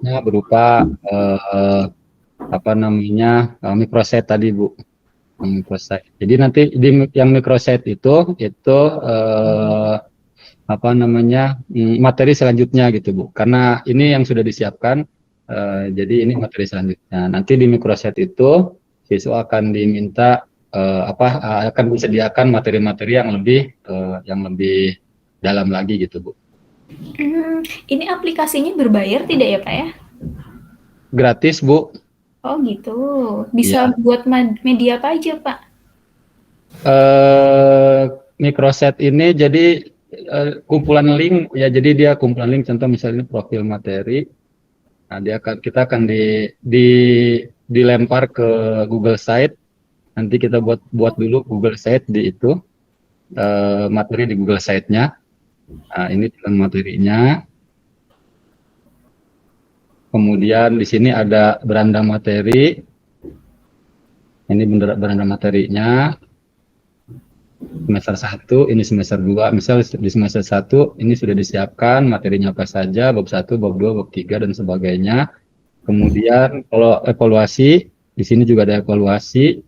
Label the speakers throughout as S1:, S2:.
S1: berupa apa namanya microsite tadi Bu, microsite. Jadi nanti yang microsite itu apa namanya materi selanjutnya gitu Bu. Karena ini yang sudah disiapkan, jadi ini materi selanjutnya. Nanti di microsite itu siswa akan diminta akan disediakan materi-materi yang lebih dalam lagi gitu Bu.
S2: Ini aplikasinya berbayar tidak ya Pak ya?
S1: Gratis Bu.
S2: Oh gitu. Bisa
S1: Iya.
S2: buat media apa aja Pak?
S1: eh Microset ini jadi kumpulan link ya, jadi dia kumpulan link, contoh misalnya profil materi. Nah, kita akan di dilempar ke Google Site. Nanti kita buat dulu Google Site di itu materi di Google Site-nya. Nah, ini tentang materinya. Kemudian di sini ada beranda materi. Ini beranda materinya. Semester 1, ini semester 2. Misal di semester 1 ini sudah disiapkan materinya apa saja, bab 1, bab 2, bab 3 dan sebagainya. Kemudian kalau evaluasi, di sini juga ada evaluasi.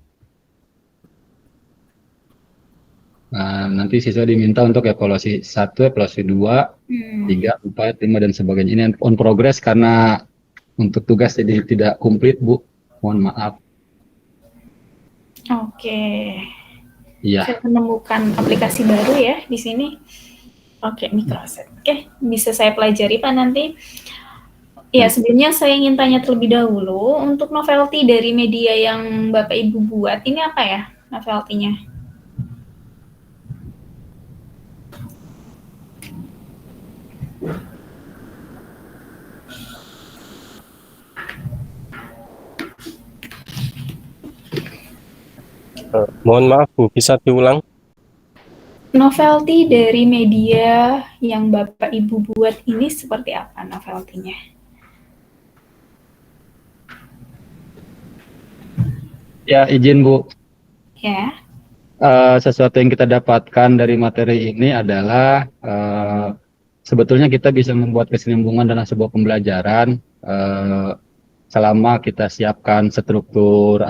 S1: Nah, nanti siswa diminta untuk evaluasi 1, evaluasi 2, 3, 4, 5 dan sebagainya. Ini on progress karena untuk tugas jadi tidak komplit, Bu. Mohon maaf.
S2: Oke. Saya
S1: Iya.
S2: menemukan aplikasi baru ya di sini. Oke, microset. Oke, bisa saya pelajari Pak nanti. Ya,
S1: Nanti.
S2: sebelumnya saya ingin tanya terlebih dahulu, untuk novelty dari media yang Bapak Ibu buat, ini apa ya novelty-nya?
S3: Mohon maaf Bu, bisa diulang?
S2: Novelty dari media yang Bapak Ibu buat ini seperti apa novelty-nya?
S1: Ya, izin Bu.
S2: Ya.
S1: Sesuatu yang kita dapatkan dari materi ini adalah sebetulnya kita bisa membuat kesinambungan dalam sebuah pembelajaran selama kita siapkan struktur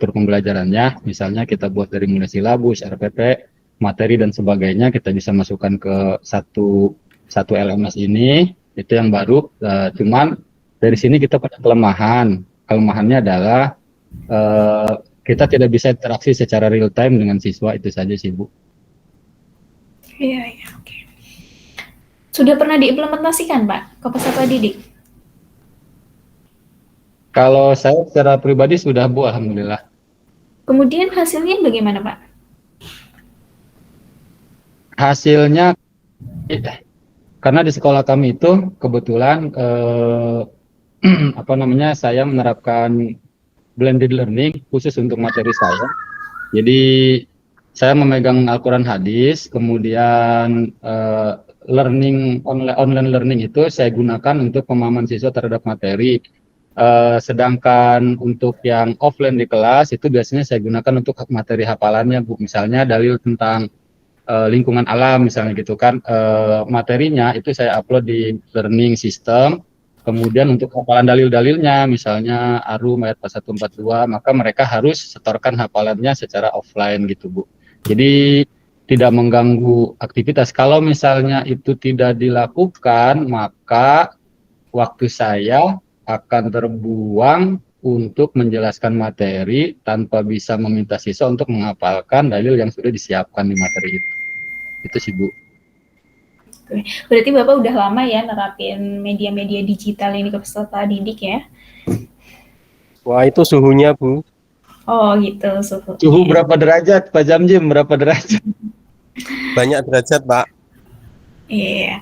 S1: pembelajarannya. Misalnya kita buat dari mulai silabus, RPP, materi dan sebagainya, kita bisa masukkan ke satu LMS ini. Itu yang baru. Cuman dari sini kita pada kelemahan. Kelemahannya adalah kita tidak bisa interaksi secara real time dengan siswa, itu saja sih Bu.
S2: Iya, iya, oke. Sudah pernah diimplementasikan Pak ke peserta didik?
S1: Kalau saya secara pribadi sudah Bu, alhamdulillah.
S2: Kemudian hasilnya bagaimana Pak?
S1: Hasilnya karena di sekolah kami itu kebetulan apa namanya, saya menerapkan blended learning khusus untuk materi saya. Jadi saya memegang Al-Quran hadis, kemudian online learning itu saya gunakan untuk pemahaman siswa terhadap materi. Sedangkan untuk yang offline di kelas itu biasanya saya gunakan untuk materi hafalannya Bu. Misalnya dalil tentang lingkungan alam misalnya gitu kan, materinya itu saya upload di learning system. Kemudian untuk hafalan dalil-dalilnya misalnya Arum ayat 142, maka mereka harus setorkan hafalannya secara offline gitu Bu. Jadi tidak mengganggu aktivitas. Kalau misalnya itu tidak dilakukan, maka waktu saya akan terbuang untuk menjelaskan materi tanpa bisa meminta siswa untuk menghafalkan dalil yang sudah disiapkan di materi itu. Itu sih Bu.
S2: Berarti Bapak udah lama ya nerapin media-media digital ini ke peserta didik ya?
S3: Wah, itu suhunya Bu.
S2: Oh gitu
S1: Suhu
S2: suhunya.
S1: berapa derajat Pak Jamjim? Berapa derajat?
S3: Banyak derajat Pak.
S2: Iya.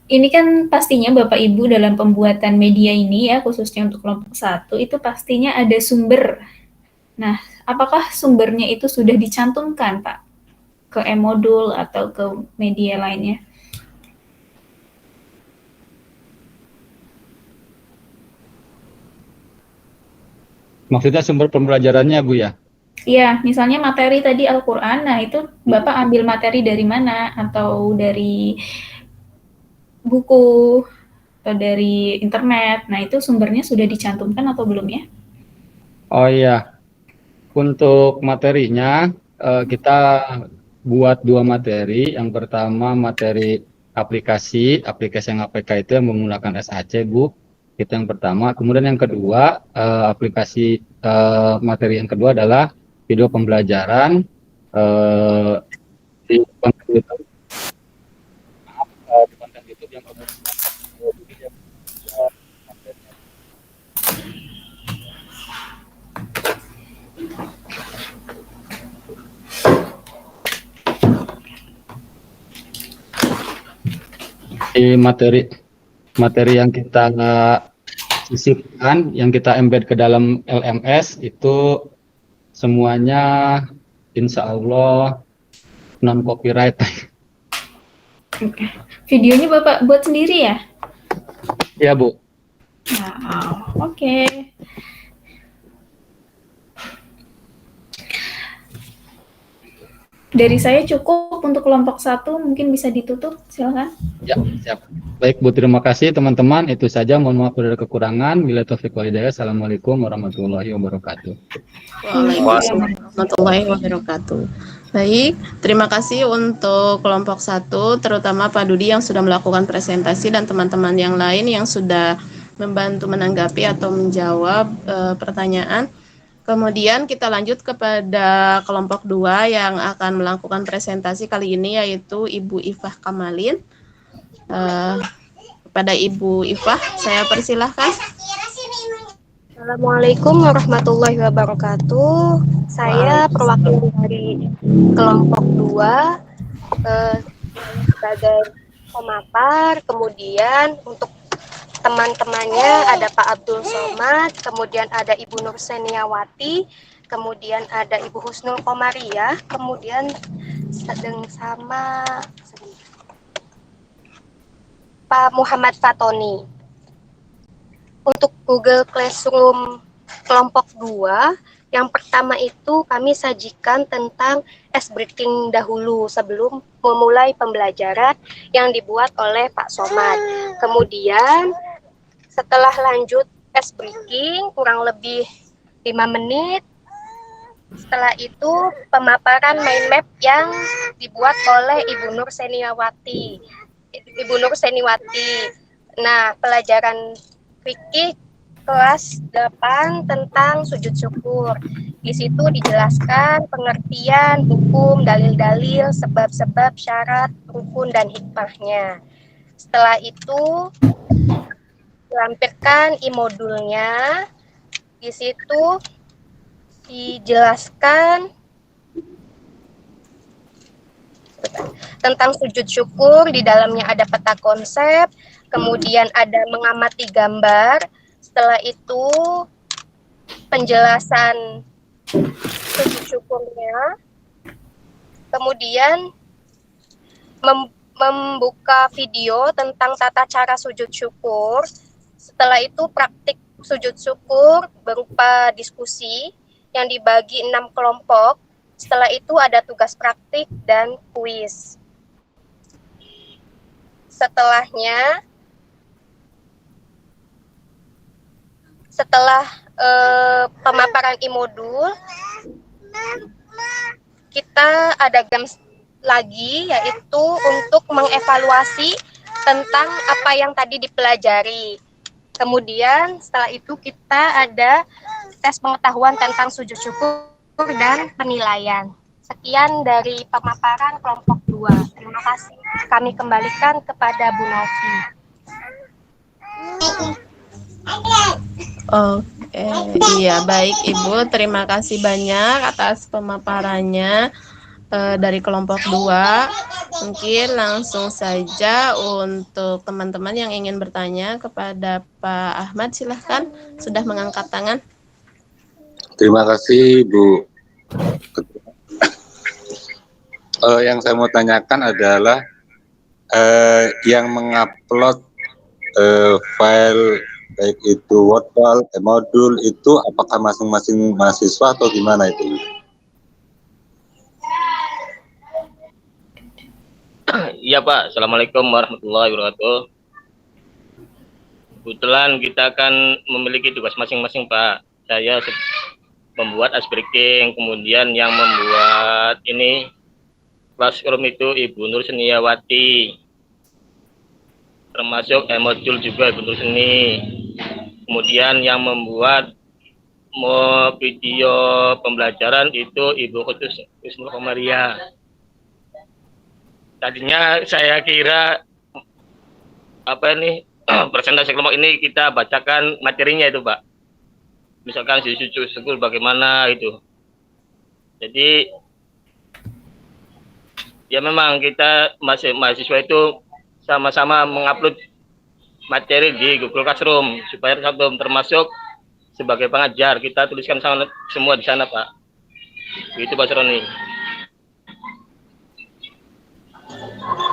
S2: Ini kan pastinya Bapak Ibu dalam pembuatan media ini ya, khususnya untuk kelompok satu, itu pastinya ada sumber. Nah, apakah sumbernya itu sudah dicantumkan, Pak, ke e-modul atau ke media lainnya?
S1: Maksudnya sumber pembelajarannya Bu ya?
S2: Iya, misalnya materi tadi Al-Quran, nah itu Bapak ambil materi dari mana? Atau dari buku atau dari internet. Nah, itu sumbernya sudah dicantumkan atau belum ya?
S1: Oh iya, untuk materinya kita buat 2 materi. Yang pertama materi aplikasi yang APK itu yang menggunakan SAC, Bu. Itu yang pertama. Kemudian yang kedua, materi yang kedua adalah video pembelajaran eh, di konten YouTube, di konten YouTube yang menggunakan teknologi yang materinya. Di materi yang kita sisipkan, yang kita embed ke dalam LMS itu semuanya insya Allah non copyright.
S2: Oke. Videonya Bapak buat sendiri ya?
S1: Ya, Bu.
S2: Wow, oke. Dari saya cukup untuk kelompok 1, mungkin bisa ditutup, silakan.
S1: Ya, siap. Baik, Bu, terima kasih teman-teman. Itu saja, mohon maaf bila ada kekurangan. Bila taufiq wal hidayah. Assalamualaikum warahmatullahi wabarakatuh.
S4: Waalaikumsalam warahmatullahi wabarakatuh. Baik, terima kasih untuk kelompok 1, terutama Pak Dudi yang sudah melakukan presentasi dan teman-teman yang lain yang sudah membantu menanggapi atau menjawab pertanyaan. Kemudian kita lanjut kepada kelompok 2 yang akan melakukan presentasi kali ini, yaitu Ibu Ifah Kamalin. Kepada Ibu Ifah, saya persilahkan.
S5: Assalamualaikum warahmatullahi wabarakatuh. Saya perwakilan dari kelompok 2 sebagai pemapar. Kemudian untuk teman-temannya ada Pak Abdul Somad, kemudian ada Ibu Nur Seniawati, kemudian ada Ibu Husnul Komariah, kemudian sedang sama Pak Muhammad Fatoni. Untuk Google Classroom kelompok 2, yang pertama itu kami sajikan tentang ice breaking dahulu sebelum memulai pembelajaran yang dibuat oleh Pak Somad. Kemudian setelah lanjut ice breaking kurang lebih 5 menit, setelah itu pemaparan mind map yang dibuat oleh Ibu Nur Seniawati. Nah, pelajaran fikih kelas 8 tentang sujud syukur. Di situ dijelaskan pengertian hukum, dalil-dalil, sebab-sebab, syarat, rukun, dan hikmahnya. Setelah itu dilampirkan e-modulnya. Di situ dijelaskan tentang sujud syukur, di dalamnya ada peta konsep, kemudian ada mengamati gambar, setelah itu penjelasan sujud syukurnya, kemudian membuka video tentang tata cara sujud syukur, setelah itu praktik sujud syukur berupa diskusi yang dibagi 6 kelompok. Setelah itu ada tugas praktik dan kuis. Setelah pemaparan e-modul, kita ada games lagi, yaitu untuk mengevaluasi tentang apa yang tadi dipelajari. Kemudian setelah itu kita ada tes pengetahuan tentang sujud syukur dan penilaian. Sekian dari pemaparan kelompok 2. Terima kasih. Kami kembalikan kepada Bu Novi.
S4: Oke, iya baik Ibu, terima kasih banyak atas pemaparannya dari kelompok 2. Mungkin langsung saja untuk teman-teman yang ingin bertanya kepada Pak Ahmad, silahkan, sudah mengangkat tangan.
S6: Terima kasih Bu. Yang saya mau tanyakan adalah yang mengupload file baik itu Word file, modul itu apakah masing-masing mahasiswa atau gimana itu?
S7: Iya Pak, Assalamualaikum warahmatullahi wabarakatuh. kebetulan kita akan memiliki tugas masing-masing, Pak. Saya membuat ice breaking, kemudian yang membuat ini classroom itu Ibu Nur Seniawati, termasuk modul juga Ibu Nur Seni. Kemudian yang membuat video pembelajaran itu Ibu Kudus Wisnu Komaria. Tadinya saya kira presentasi kelompok ini kita bacakan materinya itu, Pak. Misalkan sisi syukur bagaimana itu. Jadi ya memang kita mahasiswa itu sama-sama mengupload materi di Google Classroom supaya termasuk sebagai pengajar kita tuliskan semua di sana, Pak. Itu Pak Roni.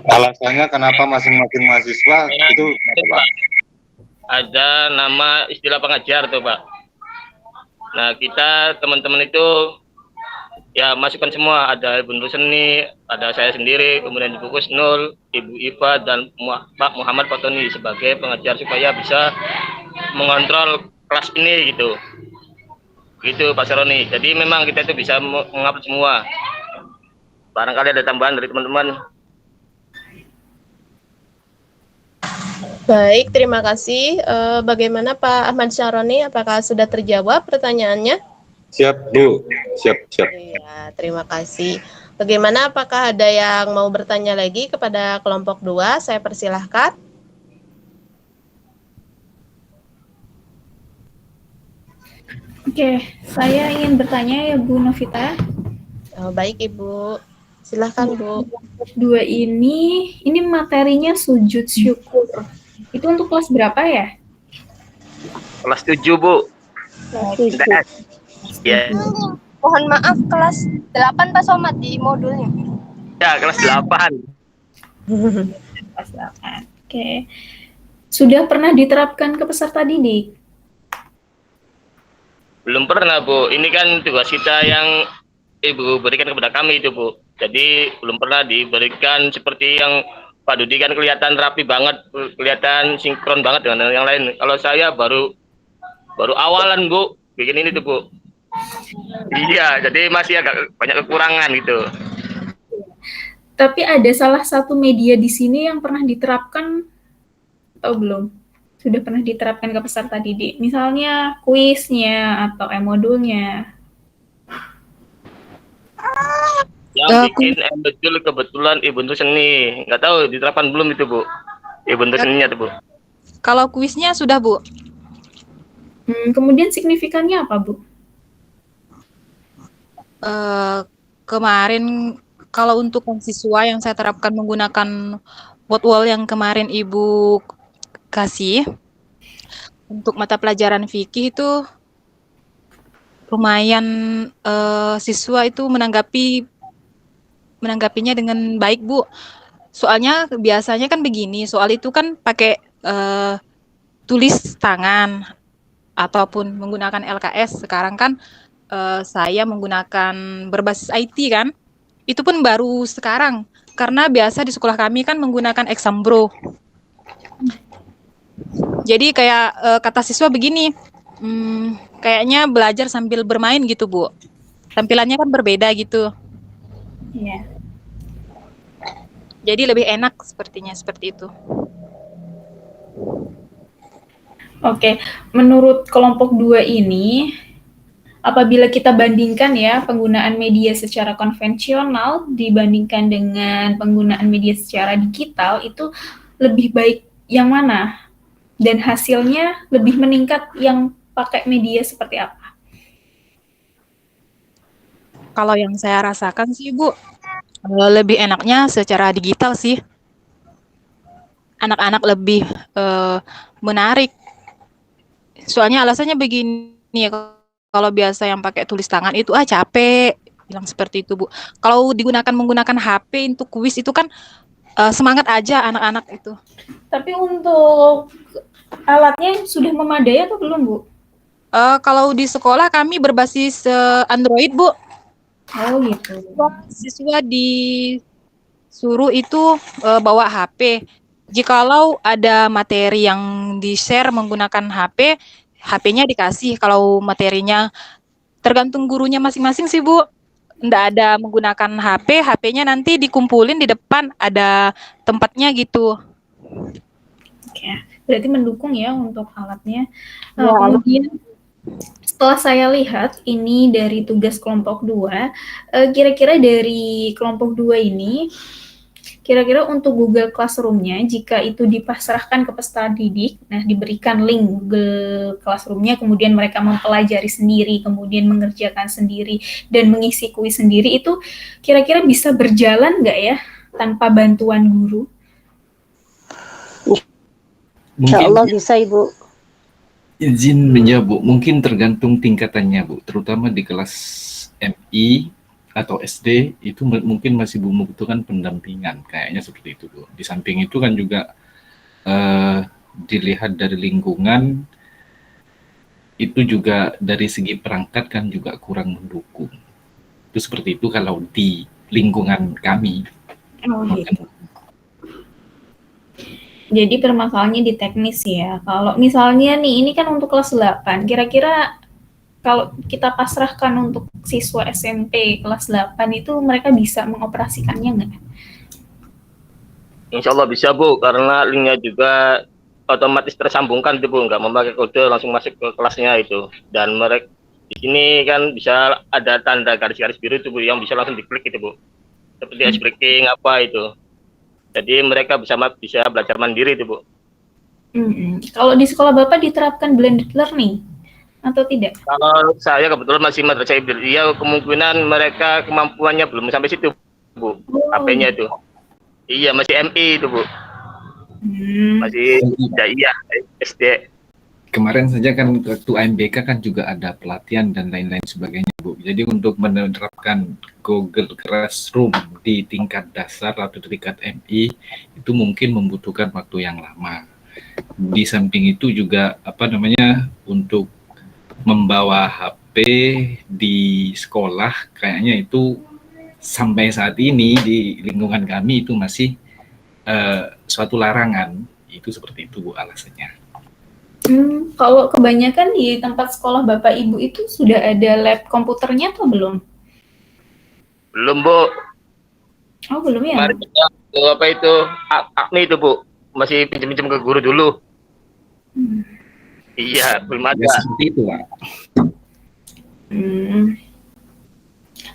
S6: Alasannya kenapa masing-masing mahasiswa itu apa, Pak?
S7: Ada nama istilah pengajar tuh, Pak. Nah, kita teman-teman itu ya masukkan semua, ada Ibu Nur Seni, ada saya sendiri, kemudian Ibu Kusnul, Ibu Iva, dan Pak Muhammad Fatoni sebagai pengajar supaya bisa mengontrol kelas ini gitu. Gitu Pak Saroni. Jadi memang kita itu bisa mengupload semua. Barangkali ada tambahan dari teman-teman.
S4: Baik, terima kasih. Bagaimana Pak Ahmad Syaroni? Apakah sudah terjawab pertanyaannya?
S6: Siap, Bu. Siap.
S4: Iya, terima kasih. Bagaimana, apakah ada yang mau bertanya lagi kepada kelompok 2? Saya persilahkan.
S2: Oke, saya ingin bertanya ya Bu Novita.
S4: Oh, baik Ibu. Silahkan Bu.
S2: Kelompok 2 ini materinya sujud syukur. Itu untuk kelas berapa ya?
S7: Kelas 7, Bu.
S2: Kelas 7.
S7: Ya.
S5: Mohon maaf, kelas 8 Pak Somad di modulnya.
S7: Ya, kelas 8.
S2: Kelas 8. Oke. Sudah pernah diterapkan ke peserta didik?
S7: Belum pernah, Bu. Ini kan tugas kita yang Ibu berikan kepada kami itu, Bu. Jadi belum pernah diberikan seperti yang Pak Dudi kan kelihatan rapi banget, kelihatan sinkron banget dengan yang lain. Kalau saya baru awalan, Bu, bikin ini tuh, Bu. Iya, jadi masih agak banyak kekurangan gitu.
S2: Tapi ada salah satu media di sini yang pernah diterapkan atau belum? Sudah pernah diterapkan ke peserta didik? Misalnya kuisnya atau e-modulnya.
S7: Yang bikin modul kebetulan Ibu Nur Seni. Nggak tahu diterapkan belum itu, Bu. Ibu Nur Seninya tuh, Bu.
S8: Kalau kuisnya sudah, Bu.
S2: Kemudian signifikannya apa, Bu?
S8: Kemarin kalau untuk siswa yang saya terapkan menggunakan Wordwall yang kemarin Ibu kasih untuk mata pelajaran fikih itu lumayan siswa itu menanggapinya dengan baik, Bu. Soalnya biasanya kan begini, soal itu kan pakai tulis tangan ataupun menggunakan LKS. Sekarang kan saya menggunakan berbasis IT kan, itu pun baru sekarang, karena biasa di sekolah kami kan menggunakan Exambro. Jadi kayak kata siswa begini, kayaknya belajar sambil bermain gitu, Bu. Tampilannya kan berbeda gitu.
S2: Iya.
S8: Jadi lebih enak sepertinya, seperti itu.
S2: Oke, menurut kelompok 2 ini, apabila kita bandingkan ya penggunaan media secara konvensional dibandingkan dengan penggunaan media secara digital, itu lebih baik yang mana? Dan hasilnya lebih meningkat yang pakai media seperti apa?
S8: Kalau yang saya rasakan sih, Bu, lebih enaknya secara digital sih. Anak-anak lebih menarik. Soalnya alasannya begini, kalau biasa yang pakai tulis tangan itu capek, bilang seperti itu, Bu. Kalau menggunakan HP untuk kuis itu kan semangat aja anak-anak itu.
S2: Tapi untuk alatnya sudah memadai atau belum, Bu?
S8: Kalau di sekolah kami berbasis Android, Bu.
S2: Oh gitu.
S8: Siswa disuruh itu bawa HP. jikalau ada materi yang di-share menggunakan HP, HP-nya dikasih. Kalau materinya tergantung gurunya masing-masing sih, Bu. Nggak ada menggunakan HP, HP-nya nanti dikumpulin di depan, ada tempatnya gitu.
S2: Oke, berarti mendukung ya untuk alatnya.
S8: Ya.
S2: Kemudian setelah saya lihat ini dari tugas kelompok 2, kira-kira dari kelompok 2 ini, kira-kira untuk Google Classroom-nya, jika itu dipasrahkan ke peserta didik, nah diberikan link Google Classroom-nya, kemudian mereka mempelajari sendiri, kemudian mengerjakan sendiri, dan mengisi kuis sendiri, itu kira-kira bisa berjalan nggak ya, tanpa bantuan guru?
S9: Insya Allah bisa, Ibu.
S10: Izin menjawab, Bu. Mungkin tergantung tingkatannya, Bu. Terutama di kelas MI atau SD itu mungkin masih membutuhkan pendampingan, kayaknya seperti itu, Bu. Di samping itu kan juga dilihat dari lingkungan, itu juga dari segi perangkat kan juga kurang mendukung. Itu seperti itu kalau di lingkungan kami.
S2: Oh gitu. Jadi permasalahannya di teknis ya. Kalau misalnya nih, ini kan untuk kelas 8, kira-kira kalau kita pasrahkan untuk siswa SMP kelas 8 itu mereka bisa mengoperasikannya nggak?
S7: Insya Allah bisa, Bu, karena linknya juga otomatis tersambungkan itu, Bu, nggak memakai kode langsung masuk ke kelasnya itu. Dan mereka di sini kan bisa ada tanda garis-garis biru itu, Bu, yang bisa langsung diklik itu, Bu. Seperti ice breaking apa itu. Jadi mereka bisa belajar mandiri itu, Bu.
S2: Kalau di sekolah Bapak diterapkan blended learning atau tidak?
S7: Kalau saya kebetulan masih madrasah ibtidaiyah, kemungkinan mereka kemampuannya belum sampai situ, Bu. HP-nya itu. Iya, masih MI itu, Bu. Masih ibtidaiyah, SD.
S10: Kemarin saja kan waktu AMBK kan juga ada pelatihan dan lain-lain sebagainya, Bu. Jadi untuk menerapkan Google Classroom di tingkat dasar atau di tingkat MI itu mungkin membutuhkan waktu yang lama. Di samping itu juga untuk membawa HP di sekolah kayaknya itu sampai saat ini di lingkungan kami itu masih suatu larangan. Itu seperti itu, Bu, alasannya.
S2: Kalau kebanyakan di tempat sekolah Bapak Ibu itu sudah ada lab komputernya atau belum?
S7: Belum, Bu.
S2: Oh, belum ya?
S7: Kemarin apa itu Akmi itu, Bu, masih pinjam-pinjam ke guru dulu. Iya, belum ada.
S10: Ya, seperti itu, Pak.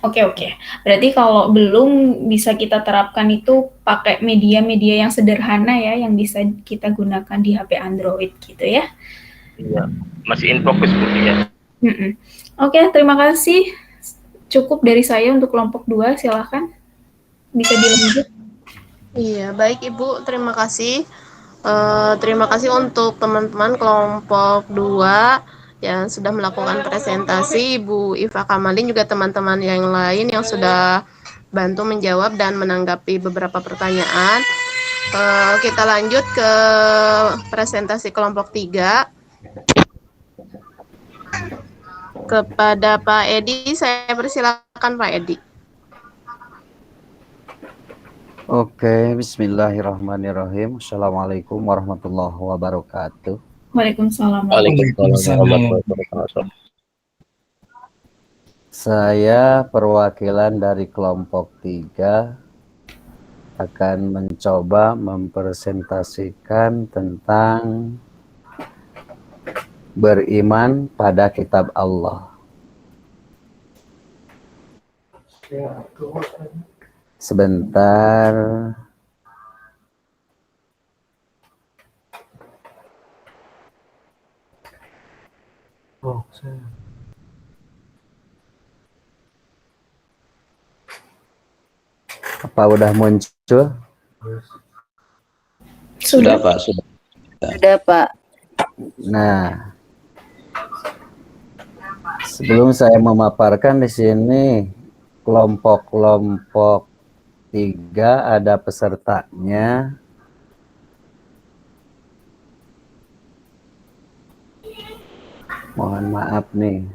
S2: Oke. Berarti kalau belum bisa kita terapkan itu pakai media-media yang sederhana ya, yang bisa kita gunakan di HP Android gitu ya.
S7: Iya, masih in focus, Bu, ya.
S2: Oke, terima kasih. Cukup dari saya untuk kelompok 2, silakan. Bisa dilanjut.
S4: Iya, baik Ibu, terima kasih. Terima kasih untuk teman-teman kelompok 2 yang sudah melakukan presentasi, Ibu Iva Kamalin, juga teman-teman yang lain yang sudah bantu menjawab dan menanggapi beberapa pertanyaan. Kita lanjut ke presentasi kelompok 3. Kepada Pak Edi, saya persilakan Pak Edi.
S11: Oke, bismillahirrahmanirrahim. Assalamualaikum warahmatullahi wabarakatuh.
S2: Waalaikumsalam.
S11: Saya perwakilan dari kelompok 3 akan mencoba mempresentasikan tentang beriman pada kitab Allah. Sebentar. Apa udah muncul?
S2: Sudah,
S12: Pak. Sudah.
S9: Sudah, Pak.
S11: Nah, sebelum saya memaparkan di sini kelompok-kelompok 3 ada pesertanya. Mohon maaf nih.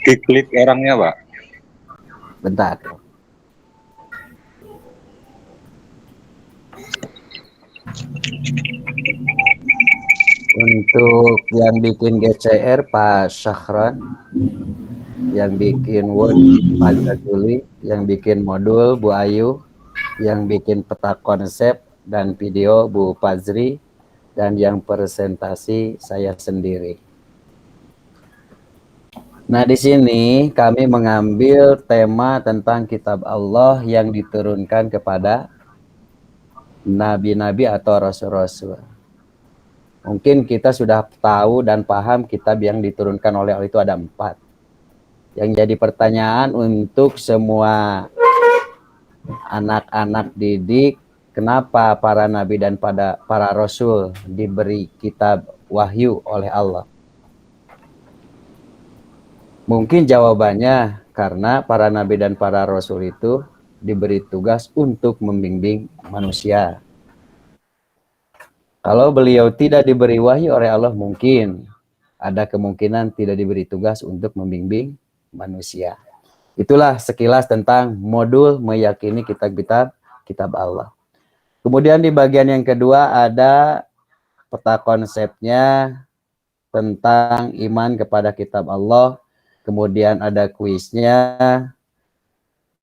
S6: Diklik orangnya, Pak.
S11: Bentar. Untuk yang bikin GCR Pak Syahran, yang bikin Word Pak Jazuli, yang bikin modul Bu Ayu, yang bikin peta konsep dan video Bu Fazri, dan yang presentasi saya sendiri. Nah, di sini kami mengambil tema tentang kitab Allah yang diturunkan kepada nabi-nabi atau rasul-rasul. Mungkin kita sudah tahu dan paham kitab yang diturunkan oleh Allah itu ada 4. Yang jadi pertanyaan untuk semua anak-anak didik, kenapa para nabi dan para rasul diberi kitab wahyu oleh Allah? Mungkin jawabannya karena para nabi dan para rasul itu diberi tugas untuk membimbing manusia. Kalau beliau tidak diberi wahyu oleh Allah, mungkin ada kemungkinan tidak diberi tugas untuk membimbing manusia. Itulah sekilas tentang modul meyakini kitab Allah. Kemudian di bagian yang kedua ada peta konsepnya tentang iman kepada kitab Allah. Kemudian ada kuisnya.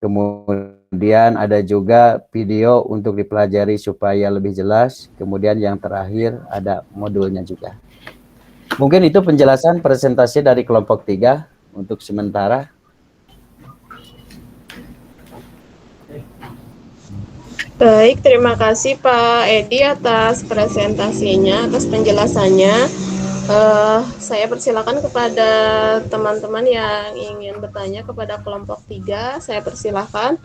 S11: Kemudian ada juga video untuk dipelajari supaya lebih jelas. Kemudian yang terakhir ada modulnya juga. Mungkin itu penjelasan presentasi dari kelompok 3 untuk sementara.
S4: Baik, terima kasih Pak Edi atas presentasinya, atas penjelasannya. Saya persilakan kepada teman-teman yang ingin bertanya kepada kelompok 3. Saya persilakan.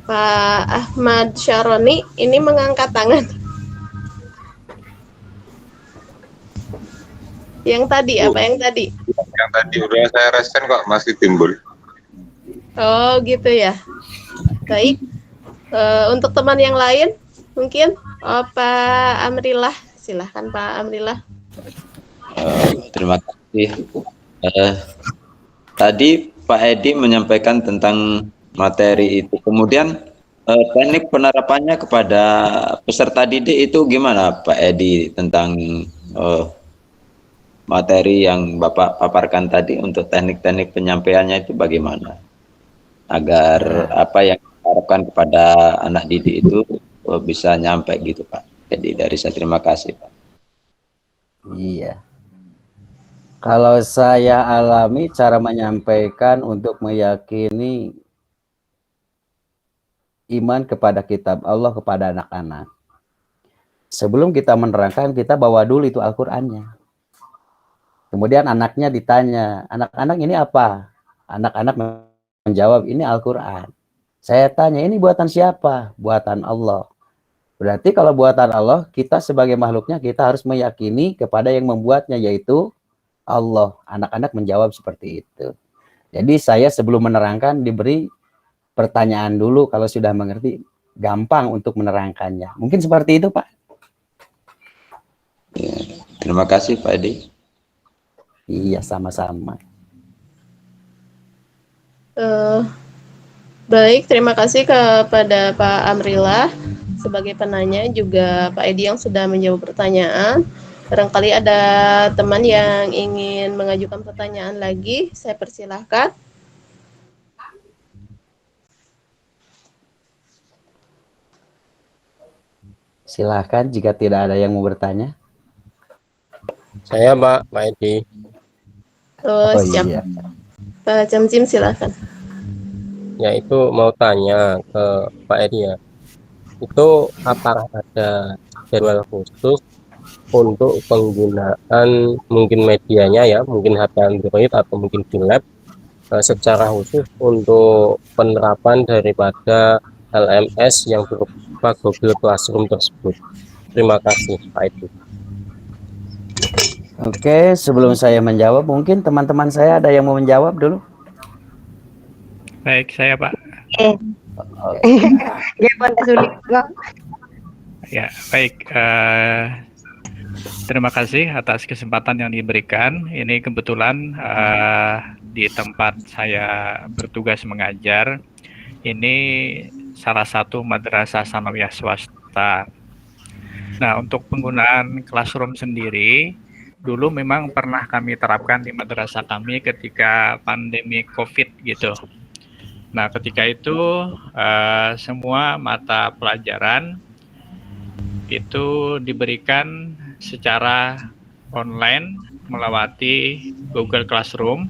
S4: Pak Ahmad Syaroni ini mengangkat tangan. Yang tadi, apa yang tadi?
S6: Yang tadi udah saya resen kok masih timbul.
S4: Oh gitu ya. Baik. Untuk teman yang lain mungkin Pak Amrillah. Silahkan Pak Amrillah.
S12: Terima kasih. Tadi Pak Edi menyampaikan tentang materi itu. Kemudian teknik penerapannya kepada peserta didik itu gimana Pak Edi tentang materi yang Bapak paparkan tadi, untuk teknik-teknik penyampaiannya itu bagaimana? Agar apa yang diharapkan kepada anak didik itu bisa nyampe gitu Pak. Jadi dari saya terima kasih Pak.
S11: Iya. Kalau saya alami cara menyampaikan untuk meyakini iman kepada kitab Allah kepada anak-anak. Sebelum kita menerangkan, kita bawa dulu itu Al-Qur'annya. Kemudian anaknya ditanya, anak-anak ini apa? Anak-anak menjawab, ini Al-Qur'an. Saya tanya, ini buatan siapa? Buatan Allah. Berarti kalau buatan Allah, kita sebagai makhluknya, kita harus meyakini kepada yang membuatnya, yaitu Allah. Anak-anak menjawab seperti itu. Jadi saya sebelum menerangkan diberi pertanyaan dulu, kalau sudah mengerti, gampang untuk menerangkannya. Mungkin seperti itu Pak.
S12: Ya, terima kasih Pak Edi.
S11: Iya, sama-sama.
S4: Baik, terima kasih kepada Pak Amrillah sebagai penanya, juga Pak Edi yang sudah menjawab pertanyaan. Barangkali ada teman yang ingin mengajukan pertanyaan lagi, saya persilahkan.
S11: Silahkan jika tidak ada yang mau bertanya.
S3: Saya Pak Edi.
S4: Oh siap.
S11: Iya.
S4: Pak Jamjim silahkan.
S3: Ya, itu mau tanya ke Pak Edi ya. Itu apakah ada jadwal khusus untuk penggunaan mungkin medianya ya, mungkin HP Android atau mungkin di lab, secara khusus untuk penerapan daripada LMS yang berupa Google Classroom tersebut. Terima kasih Pak Edi.
S11: Oke, sebelum saya menjawab, mungkin teman-teman saya ada yang mau menjawab dulu.
S13: Baik, saya Pak. Ya, baik. Terima kasih atas kesempatan yang diberikan. Ini kebetulan di tempat saya bertugas mengajar, ini salah satu madrasah sanawiyah swasta. Nah, untuk penggunaan Classroom sendiri, dulu memang pernah kami terapkan di madrasah kami ketika pandemi COVID gitu. Nah, ketika itu semua mata pelajaran itu diberikan secara online melewati Google Classroom,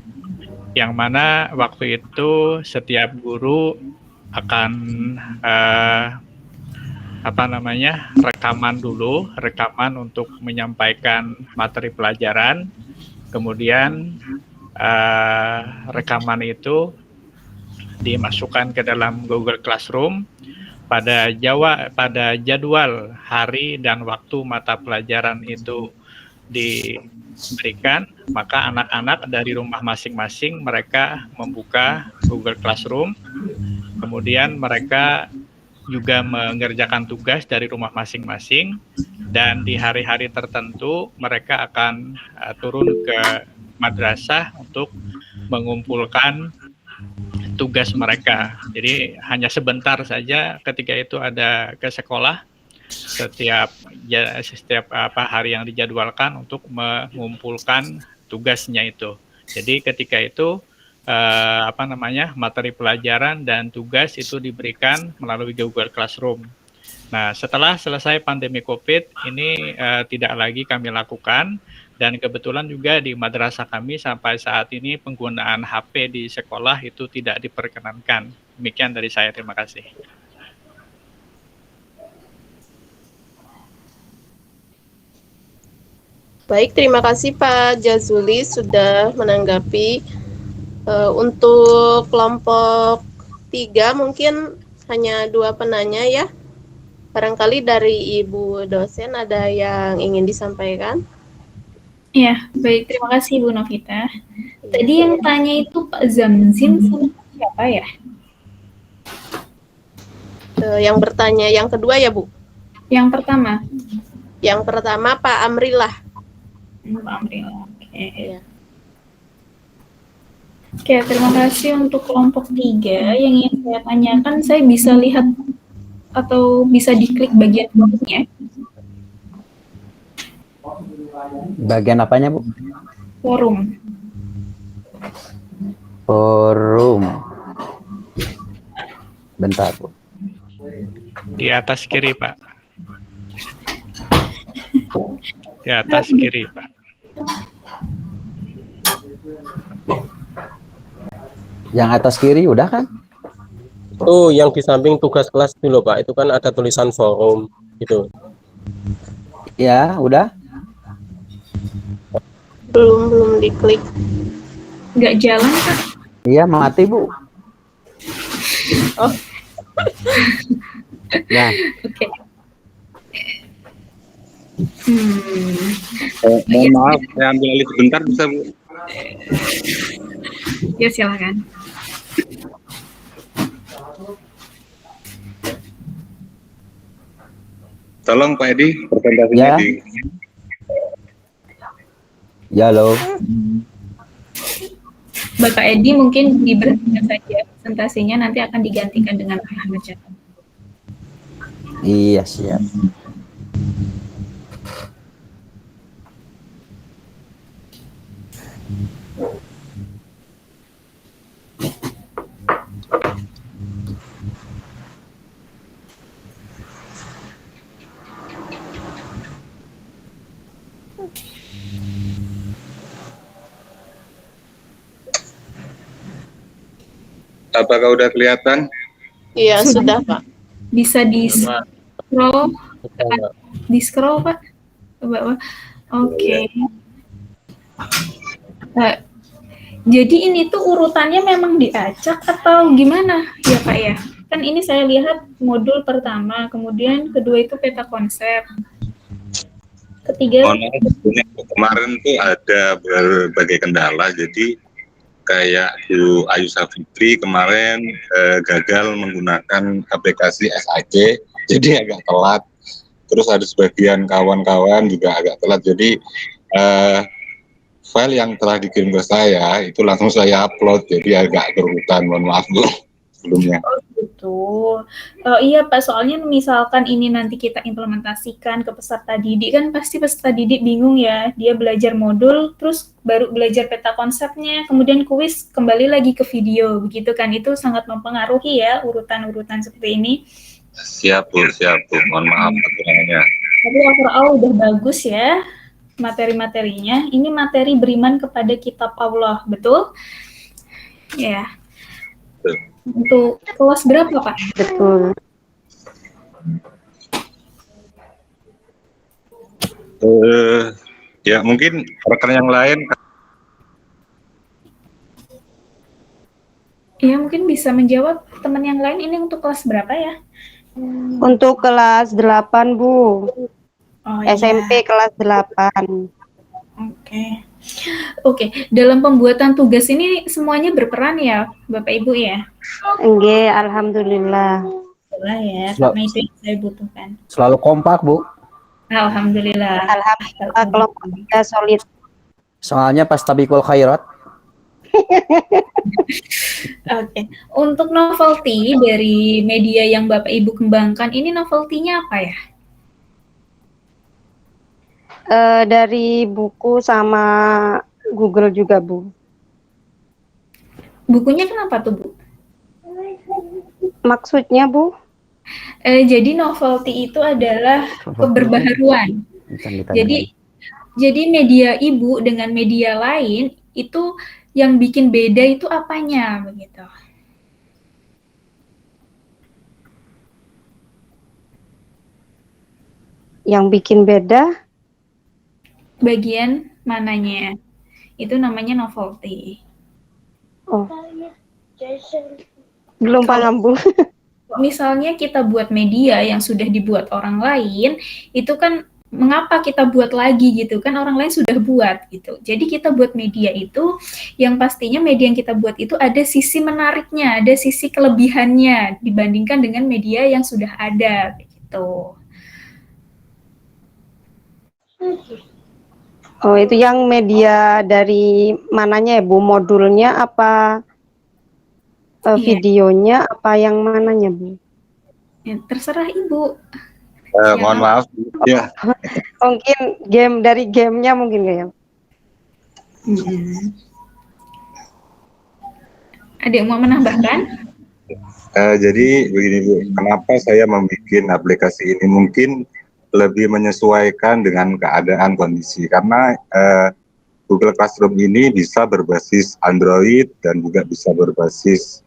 S13: yang mana waktu itu setiap guru akan rekaman untuk menyampaikan materi pelajaran, kemudian rekaman itu dimasukkan ke dalam Google Classroom pada jadwal hari dan waktu mata pelajaran itu diberikan, maka anak-anak dari rumah masing-masing mereka membuka Google Classroom, kemudian mereka juga mengerjakan tugas dari rumah masing-masing, dan di hari-hari tertentu mereka akan turun ke madrasah untuk mengumpulkan tugas mereka. Jadi hanya sebentar saja ketika itu ada ke sekolah, setiap hari yang dijadwalkan untuk mengumpulkan tugasnya itu. Jadi ketika itu materi pelajaran dan tugas itu diberikan melalui Google Classroom. Nah, setelah selesai pandemi COVID, ini tidak lagi kami lakukan, dan kebetulan juga di madrasah kami sampai saat ini penggunaan HP di sekolah itu tidak diperkenankan. Demikian dari saya, terima kasih.
S4: Baik, terima kasih Pak Jazuli sudah menanggapi. Untuk kelompok 3 mungkin hanya 2 penanya ya. Barangkali dari Ibu dosen ada yang ingin disampaikan.
S2: Ya, baik. Terima kasih Bu Novita. Tadi yang tanya itu Pak Zamzim sama siapa ya?
S4: Yang bertanya yang kedua ya Bu?
S2: Yang pertama.
S4: Yang pertama Pak Amrillah.
S2: Pak Amrillah, oke. Ya. Oke, terima kasih untuk kelompok 3. Yang ingin saya tanyakan, saya bisa lihat atau bisa diklik bagian bawahnya.
S11: Bagian apanya, Bu?
S2: Forum.
S11: Forum. Bentar, Bu.
S13: Di atas kiri, Pak. Di atas kiri, Pak.
S11: Yang atas kiri udah kan?
S3: Oh, yang di samping tugas kelas dulu Pak, itu kan ada tulisan forum gitu.
S11: Ya, udah.
S4: Belum diklik.
S2: Nggak jalan, Pak?
S11: Iya, mati, Bu.
S2: Oh.
S11: Nah.
S2: Oke.
S6: Mohon maaf, saya ambil alih sebentar, bisa Bu?
S2: Ya, silakan.
S6: Tolong Pak Edi, presentasinya
S11: ya. Ya, halo.
S2: Bapak Edi mungkin diberhentikan saja presentasinya, nanti akan digantikan dengan Pak Ahmad Syahid.
S11: Iya, siap.
S6: Apakah udah kelihatan?
S4: Iya, sudah Pak.
S2: Bisa di-scroll Pak. Coba, Pak. Oke. Jadi ini tuh urutannya memang diacak atau gimana ya Pak ya? Kan ini saya lihat modul pertama, kemudian kedua itu peta konsep. Ketiga,
S6: kemarin tuh ada berbagai kendala, jadi kayak Bu Ayu Safitri kemarin gagal menggunakan aplikasi SAC, jadi agak telat. Terus ada sebagian kawan-kawan juga agak telat, jadi file yang telah dikirim ke saya itu langsung saya upload, jadi agak berurutan, mohon maaf Bu. sebelumnya.
S2: Oh gitu. Iya Pak, soalnya misalkan ini nanti kita implementasikan ke peserta didik, kan pasti peserta didik bingung ya, dia belajar modul, terus baru belajar peta konsepnya, kemudian kuis kembali lagi ke video, begitu kan, itu sangat mempengaruhi ya urutan-urutan seperti ini.
S6: Siap Bu, mohon maaf kekurangannya.
S2: Tapi overall udah bagus ya materi-materinya. Ini materi beriman kepada kitab Allah, betul? Ya. Untuk kelas berapa, Pak?
S9: Betul.
S6: Ya mungkin rekan yang lain.
S2: Ya mungkin bisa menjawab teman yang lain, ini untuk kelas berapa ya?
S9: Untuk kelas 8, Bu.
S2: Oh,
S9: SMP
S2: iya.
S9: kelas 8.
S2: Oke, dalam pembuatan tugas ini semuanya berperan ya, Bapak Ibu ya?
S9: Nggih, alhamdulillah.
S2: Alhamdulillah ya, karena itu yang saya butuhkan.
S11: Selalu kompak, Bu.
S2: Alhamdulillah.
S9: Alhamdulillah kelompok kita solid.
S11: Soalnya pas tabikul khairat.
S2: Oke, untuk novelty dari media yang Bapak Ibu kembangkan, ini novelty-nya apa ya?
S9: Dari buku sama Google juga, Bu.
S2: Bukunya kenapa tuh, Bu?
S9: Maksudnya, Bu?
S2: Jadi novelty itu adalah keberbaharuan. Jadi media ibu dengan media lain itu yang bikin beda itu apanya begitu?
S9: Yang bikin beda?
S2: Bagian mananya? Itu namanya novelty.
S9: Oh. Belum paham, Bu.
S2: Misalnya kita buat media yang sudah dibuat orang lain, itu kan mengapa kita buat lagi gitu kan, orang lain sudah buat gitu. Jadi kita buat media itu yang pastinya media yang kita buat itu ada sisi menariknya, ada sisi kelebihannya dibandingkan dengan media yang sudah ada gitu.
S9: Oh, itu yang media dari mananya ya, Bu? Modulnya apa videonya apa yang mananya, Bu?
S2: Ya, terserah Ibu.
S6: Mohon maaf. Ya.
S9: Mungkin game dari gamenya mungkin ya.
S2: Ada yang mau menambahkan?
S6: Jadi begini Bu, kenapa saya membuat aplikasi ini mungkin lebih menyesuaikan dengan keadaan kondisi, karena Google Classroom ini bisa berbasis Android dan juga bisa berbasis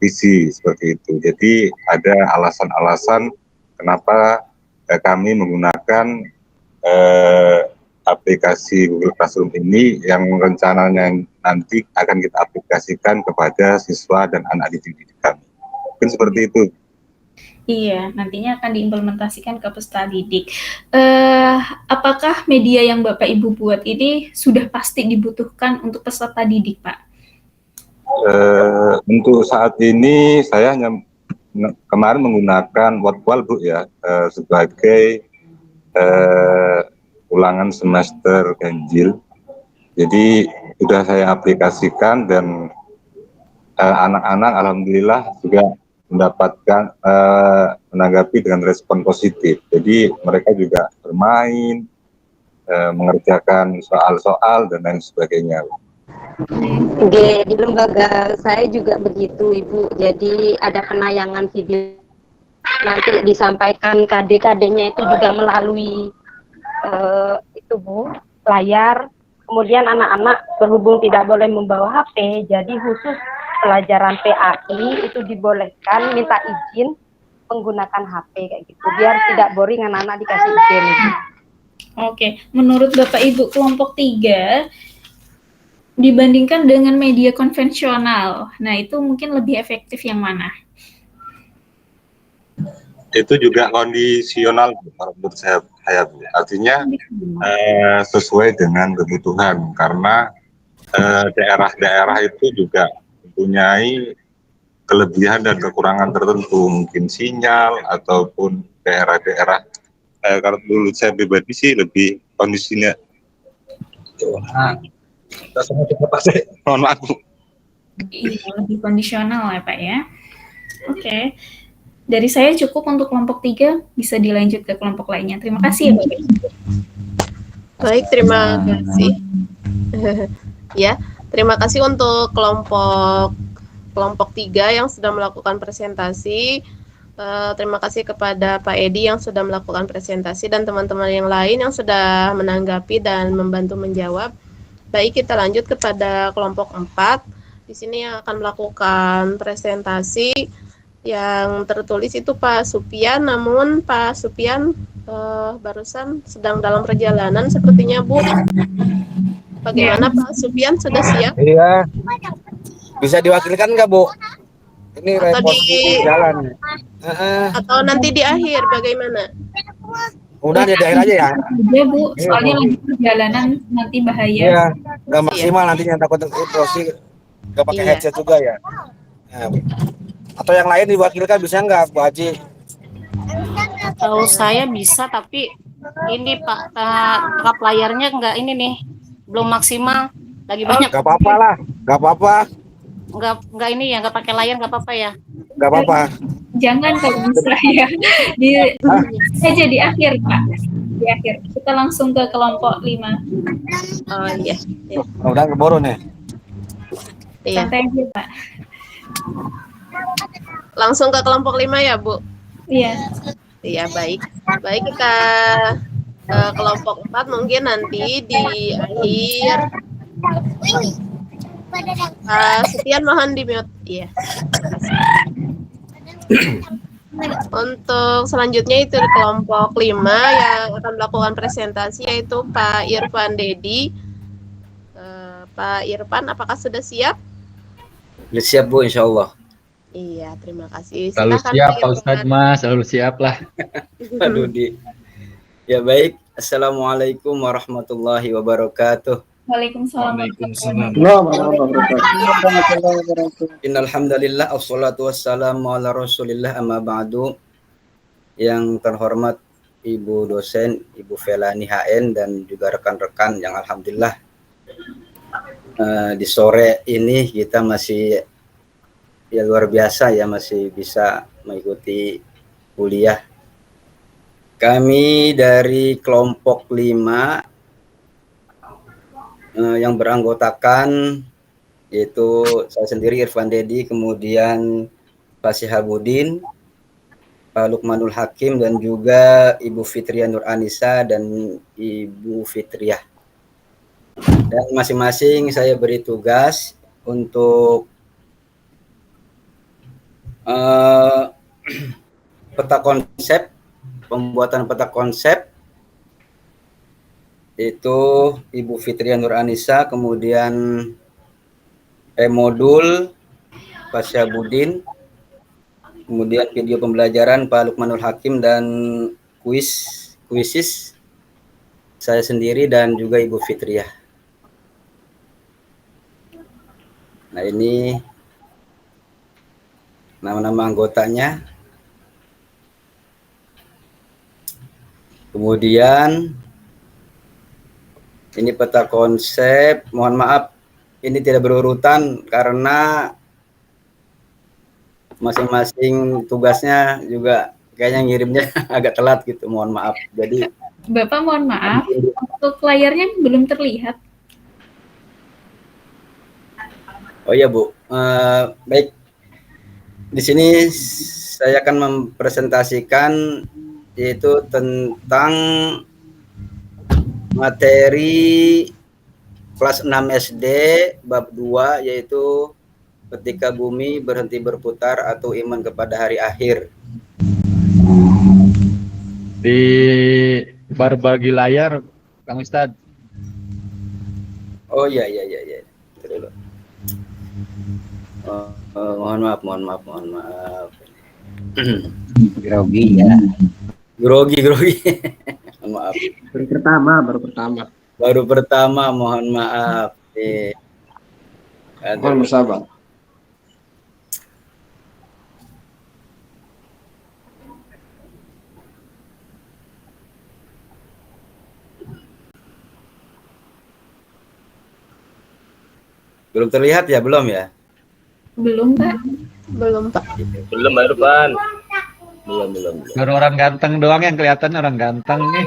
S6: PC seperti itu. Jadi ada alasan-alasan kenapa kami menggunakan aplikasi Google Classroom ini yang rencananya nanti akan kita aplikasikan kepada siswa dan anak didik kami. Mungkin seperti itu.
S2: Iya, nantinya akan diimplementasikan ke peserta didik. Apakah media yang Bapak Ibu buat ini sudah pasti dibutuhkan untuk peserta didik, Pak?
S6: Untuk saat ini saya hanya kemarin menggunakan Wordwall, Bu ya, sebagai ulangan semester ganjil. Jadi sudah saya aplikasikan dan anak-anak alhamdulillah juga mendapatkan menanggapi dengan respon positif. Jadi mereka juga bermain, mengerjakan soal-soal dan lain sebagainya.
S9: Oke, di lembaga saya juga begitu, Ibu. Jadi ada penayangan video nanti disampaikan KD-KD-nya itu juga melalui itu, Bu, layar. Kemudian anak-anak berhubung tidak boleh membawa HP, jadi khusus pelajaran PAI itu dibolehkan minta izin menggunakan HP kayak gitu, biar tidak boring anak-anak dikasih izin.
S2: Oke, menurut Bapak Ibu kelompok 3 dibandingkan dengan media konvensional, nah itu mungkin lebih efektif yang mana?
S6: Itu juga kondisional menurut saya, Bu. Artinya sesuai dengan kebutuhan, karena daerah-daerah itu juga mempunyai kelebihan dan kekurangan tertentu, mungkin sinyal ataupun daerah-daerah. Kalau dulu saya pribadi sih lebih kondisinya. Mohon maaf, Bu.
S2: Iya, lebih kondisional ya Pak ya. Oke. Dari saya cukup untuk kelompok 3, bisa dilanjut ke kelompok lainnya. Terima kasih ya Bapak Ibu.
S4: Baik, terima kasih. Ya, terima kasih untuk kelompok 3 yang sudah melakukan presentasi. Terima kasih kepada Pak Edi yang sudah melakukan presentasi dan teman-teman yang lain yang sudah menanggapi dan membantu menjawab. Baik, kita lanjut kepada kelompok 4. Di sini yang akan melakukan presentasi yang tertulis itu Pak Supian, namun Pak Supian barusan sedang dalam perjalanan sepertinya Bu. Bagaimana Pak Supian, sudah siap?
S14: Iya. Bisa diwakilkan nggak Bu? Ini
S4: Atau
S14: repot
S4: di
S14: jalan.
S4: atau nanti di akhir bagaimana?
S14: Udah di akhir aja ya.
S2: Iya Bu,
S14: Iya,
S2: soalnya
S14: Bu.
S2: lagi perjalanan nanti bahaya.
S14: Iya, nggak maksimal nantinya takut terus nggak pakai
S4: Iya.
S14: headset juga ya. Nah, atau yang lain diwakilkan bisa nggak Bu Haji?
S15: Kalau saya bisa, tapi ini Pak, tangkap layarnya nggak ini nih, belum maksimal. Lagi banyak.
S14: Nggak apa-apa lah, nggak apa-apa,
S15: Nggak ini ya, nggak pakai layar nggak apa-apa ya.
S14: nggak apa-apa.
S2: Jangan kalau bisa ya. Aja di akhir Pak. Di akhir. Kita langsung ke kelompok 5.
S4: Oh iya. Iya.
S14: Udah keburu nih.
S4: Iya.
S2: Santai aja Pak.
S4: Langsung ke kelompok 5 ya Bu?
S2: Iya.
S4: Iya, baik. Baik, kita kelompok 4 mungkin nanti di akhir. Sekian, mohon di mute. Iya. Untuk selanjutnya itu kelompok 5 yang akan melakukan presentasi yaitu Pak Irfan Dedi. Pak Irfan, apakah sudah siap?
S16: Sudah siap Bu, insya Allah.
S4: Iya, terima kasih.
S1: Selalu
S4: Silakan,
S1: siap
S4: Pak
S1: Pak
S4: Irfan.
S1: Ustadz Mas, selalu siap lah.
S16: Aduh, Ya baik, Assalamualaikum warahmatullahi wabarakatuh.
S2: Waalaikumsalam.
S16: Innalhamdalillah, assalatu wassalamu ala rasulillah, amma ba'du. Yang terhormat Ibu dosen, Ibu Felani HN, dan juga rekan-rekan yang alhamdulillah di sore ini kita masih ya luar biasa ya, masih bisa mengikuti kuliah. Kami dari kelompok 5 yang beranggotakan yaitu saya sendiri Irfan Dedi, kemudian Pak Sihabudin, Pak Lukmanul Hakim, dan juga Ibu Fitriah Nur Anissa dan Ibu Fitriah. Dan masing-masing saya beri tugas untuk peta konsep, pembuatan peta konsep, itu Ibu Fitriah Nur Anissa, kemudian modul Pak Syabudin, kemudian video pembelajaran Pak Lukmanul Hakim, dan kuisis saya sendiri dan juga Ibu Fitriah. Nah, ini nama-nama anggotanya. Kemudian ini peta konsep, mohon maaf ini tidak berurutan karena masing-masing tugasnya juga kayaknya ngirimnya agak telat gitu, mohon maaf. Jadi
S2: Bapak mohon maaf, untuk layarnya belum terlihat.
S16: oh iya Bu, baik. Di sini saya akan mempresentasikan yaitu tentang materi kelas 6 SD bab 2 yaitu ketika bumi berhenti berputar atau iman kepada hari akhir.
S1: Di berbagi layar, Kang Ustadz.
S16: Oh iya. Dulu. Mohon maaf.
S11: Grogi ya.
S16: Grogi. Mohon maaf. Baru pertama, mohon maaf.
S14: Mohon bersabar.
S16: Belum terlihat ya, belum ya?
S2: Belum Pak.
S4: Belum, Pak.
S7: Belum, Pak Irfan.
S12: Belum.
S1: Baru orang ganteng doang yang kelihatan orang ganteng nih.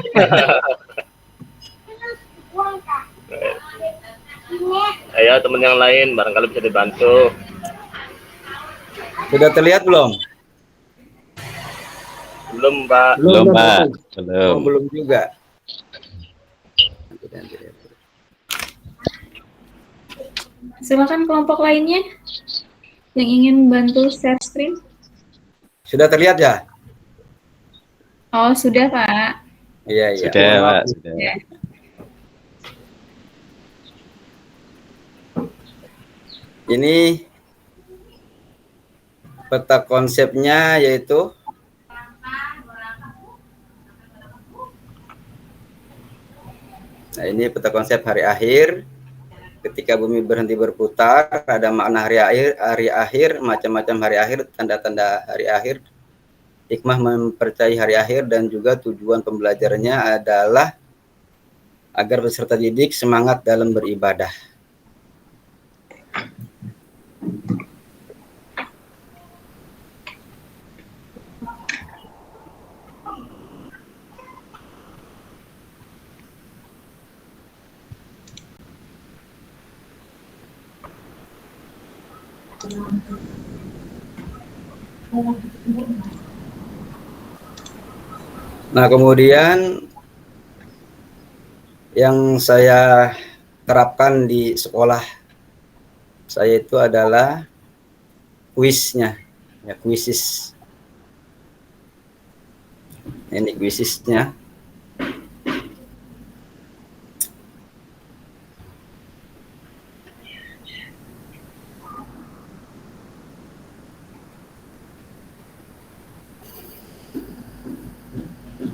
S7: Ayo teman yang lain barangkali bisa dibantu.
S16: Sudah terlihat belum?
S7: Belum, Pak.
S12: Belum, Pak.
S16: Oh, belum juga.
S2: Silakan kelompok lainnya yang ingin membantu share screen.
S16: Sudah terlihat ya?
S2: Oh, sudah, Pak.
S16: Iya.
S12: Sudah, Pak. Sudah.
S2: Ya.
S16: Ini peta konsepnya yaitu ini peta konsep hari akhir. Ketika bumi berhenti berputar, ada makna hari akhir, macam-macam hari akhir, tanda-tanda hari akhir. Hikmah mempercayai hari akhir dan juga tujuan pembelajarannya adalah agar peserta didik semangat dalam beribadah. Nah, kemudian yang saya terapkan di sekolah saya itu adalah kuisnya, ya kuisis. Ini kuisisnya.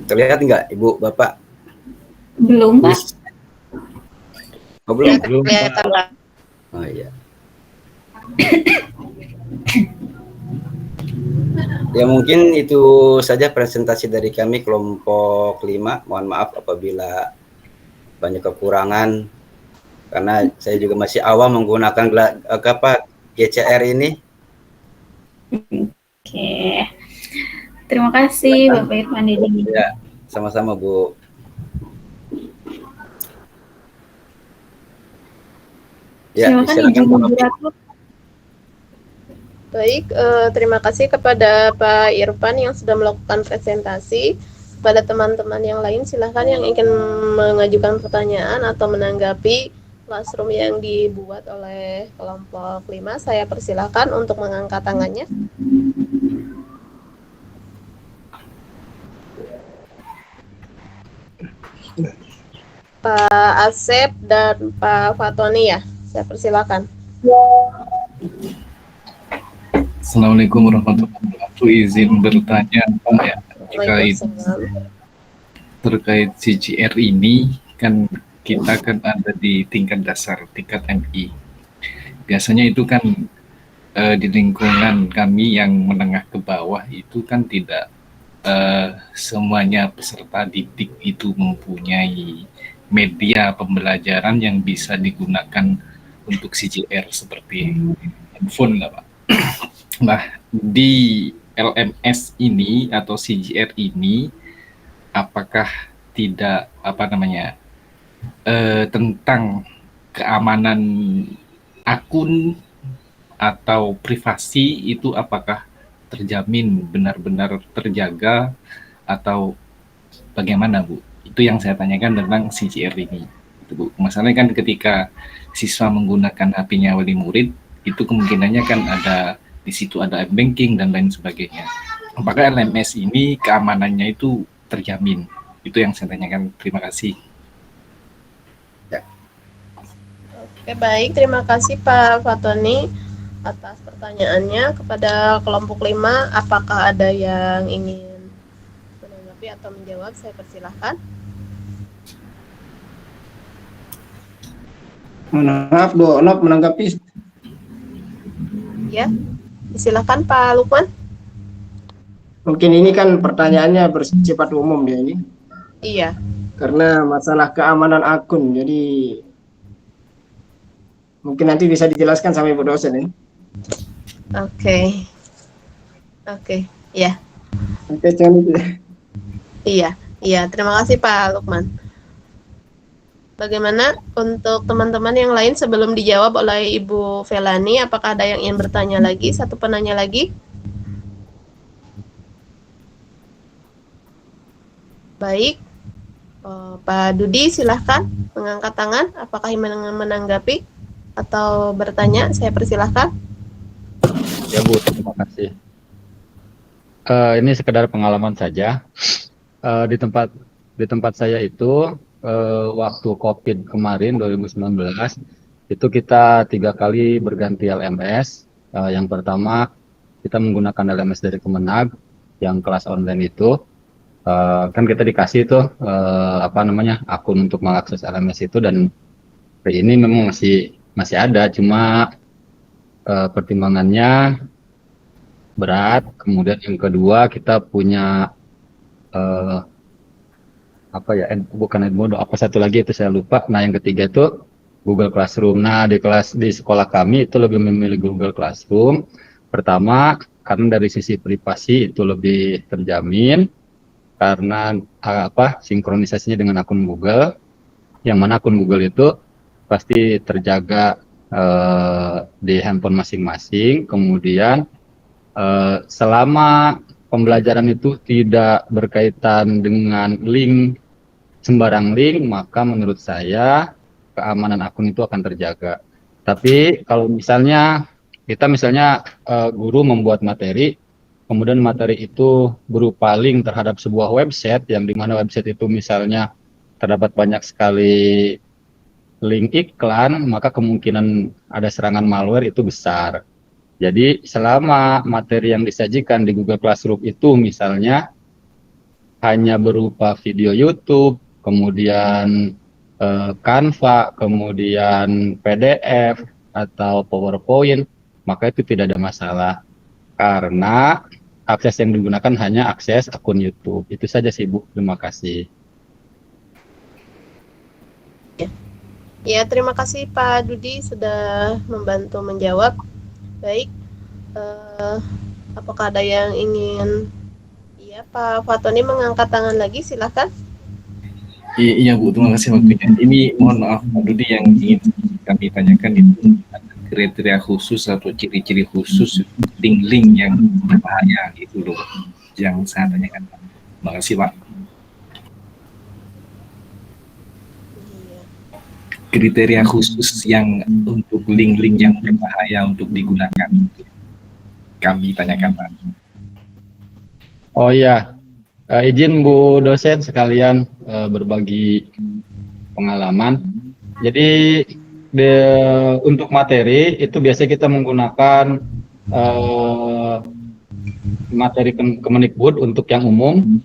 S16: Terlihat nggak, Ibu, Bapak?
S2: Belum, Pak.
S16: Oh, belum.
S4: Kelihatan, Pak.
S16: Oh iya. Ya mungkin itu saja presentasi dari kami kelompok 5. Mohon maaf apabila banyak kekurangan karena saya juga masih awam menggunakan GCR ini.
S2: Oke. Terima kasih Bapak Irfan Dedi.
S16: Ya, sama-sama Bu. Ya,
S2: Silakan Ibu moderator.
S4: Baik, terima kasih kepada Pak Irfan yang sudah melakukan presentasi. Kepada teman-teman yang lain, silahkan yang ingin mengajukan pertanyaan atau menanggapi classroom yang dibuat oleh kelompok 5, saya persilahkan untuk mengangkat tangannya. Pak Asep dan Pak Fatoni ya, saya persilakan.
S10: Assalamualaikum warahmatullahi wabarakatuh. Izin bertanya Pak ya, terkait CGR ini kan kita kan ada di tingkat dasar, tingkat MI. Biasanya itu kan di lingkungan kami yang menengah ke bawah itu kan tidak semuanya peserta didik itu mempunyai media pembelajaran yang bisa digunakan untuk CGR seperti handphone lah Pak. Nah, di LMS ini atau CGR ini apakah tidak tentang keamanan akun atau privasi itu apakah terjamin benar-benar terjaga atau bagaimana Bu? Itu yang saya tanyakan tentang CGR ini. Itu Bu. Masalahnya kan ketika siswa menggunakan HP-nya wali murid itu kemungkinannya kan ada di situ ada banking dan lain sebagainya. Apakah LMS ini keamanannya itu terjamin? Itu yang saya tanyakan. Terima kasih.
S4: Oke, baik. Terima kasih Pak Fatoni atas pertanyaannya. Kepada kelompok 5, apakah ada yang ingin menanggapi atau menjawab? Saya persilahkan.
S14: Maaf, Bu Onop menanggapi.
S4: Ya, silakan Pak Lukman.
S14: Mungkin ini kan pertanyaannya bersifat umum ya ini.
S4: Iya.
S14: Karena masalah keamanan akun, jadi mungkin nanti bisa dijelaskan sama Ibu dosen ini.
S4: Oke. Oke, ya.
S17: Oke, Chan.
S4: Iya, iya. Terima kasih Pak Lukman. Bagaimana untuk teman-teman yang lain sebelum dijawab oleh Ibu Felani? Apakah ada yang ingin bertanya lagi? Satu penanya lagi? Baik. Pak Dudi, silahkan mengangkat tangan. Apakah ingin menanggapi atau bertanya? Saya persilahkan.
S1: Ya Bu, terima kasih. Ini sekedar pengalaman saja. Di tempat saya itu waktu COVID kemarin 2019 itu kita 3 kali berganti LMS. Yang pertama kita menggunakan LMS dari Kemenag yang kelas online itu. Kan kita dikasih tuh akun untuk mengakses LMS itu, dan ini memang masih ada, cuma pertimbangannya berat. Kemudian yang kedua kita punya bukan Edmodo, apa satu lagi itu saya lupa. Nah yang ketiga itu Google Classroom. Nah di sekolah kami itu lebih memilih Google Classroom. Pertama karena dari sisi privasi itu lebih terjamin karena sinkronisasinya dengan akun Google, yang mana akun Google itu pasti terjaga di handphone masing-masing. Kemudian selama pembelajaran itu tidak berkaitan dengan sembarang link, maka menurut saya keamanan akun itu akan terjaga. Tapi kalau misalnya guru membuat materi, kemudian materi itu berupa link terhadap sebuah website, yang dimana website itu misalnya terdapat banyak sekali link iklan, maka kemungkinan ada serangan malware itu besar. Jadi selama materi yang disajikan di Google Classroom itu misalnya hanya berupa video YouTube, kemudian Canva, kemudian PDF atau PowerPoint, maka itu tidak ada masalah karena akses yang digunakan hanya akses akun YouTube. Itu saja sih Bu, terima kasih.
S4: Ya, terima kasih Pak Dudi sudah membantu menjawab. Baik, apakah ada yang ingin? Iya, Pak Fatoni mengangkat tangan lagi, silahkan.
S10: Iya Bu, terima kasih waktunya. Ini mohon maaf Pak Dudi, yang ingin kami tanyakan itu ada kriteria khusus atau ciri-ciri khusus link-link yang berbahaya gitu loh, yang saya tanyakan. Terima kasih Pak. Kriteria khusus yang untuk link-link yang berbahaya untuk digunakan, kami tanyakan Pak.
S1: Oh iya, izin Bu dosen sekalian berbagi pengalaman. Jadi untuk materi itu biasanya kita menggunakan materi Kemendikbud untuk yang umum,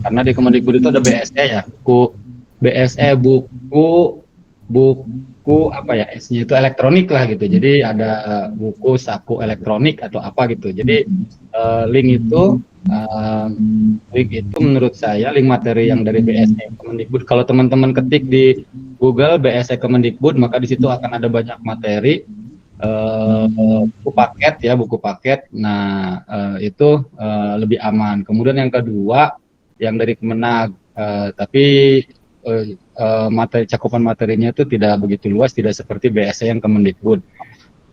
S1: karena di Kemendikbud itu ada BSE ya, buku S-nya itu elektronik lah gitu. Jadi ada buku saku elektronik atau apa gitu. Jadi link itu menurut saya link materi yang dari BSE Kemendikbud. Kalau teman-teman ketik di Google BSE Kemendikbud, maka di situ akan ada banyak materi buku paket. Nah itu lebih aman. Kemudian yang kedua yang dari Kemenag, tapi cakupan materinya itu tidak begitu luas, tidak seperti BSE yang Kemendikbud.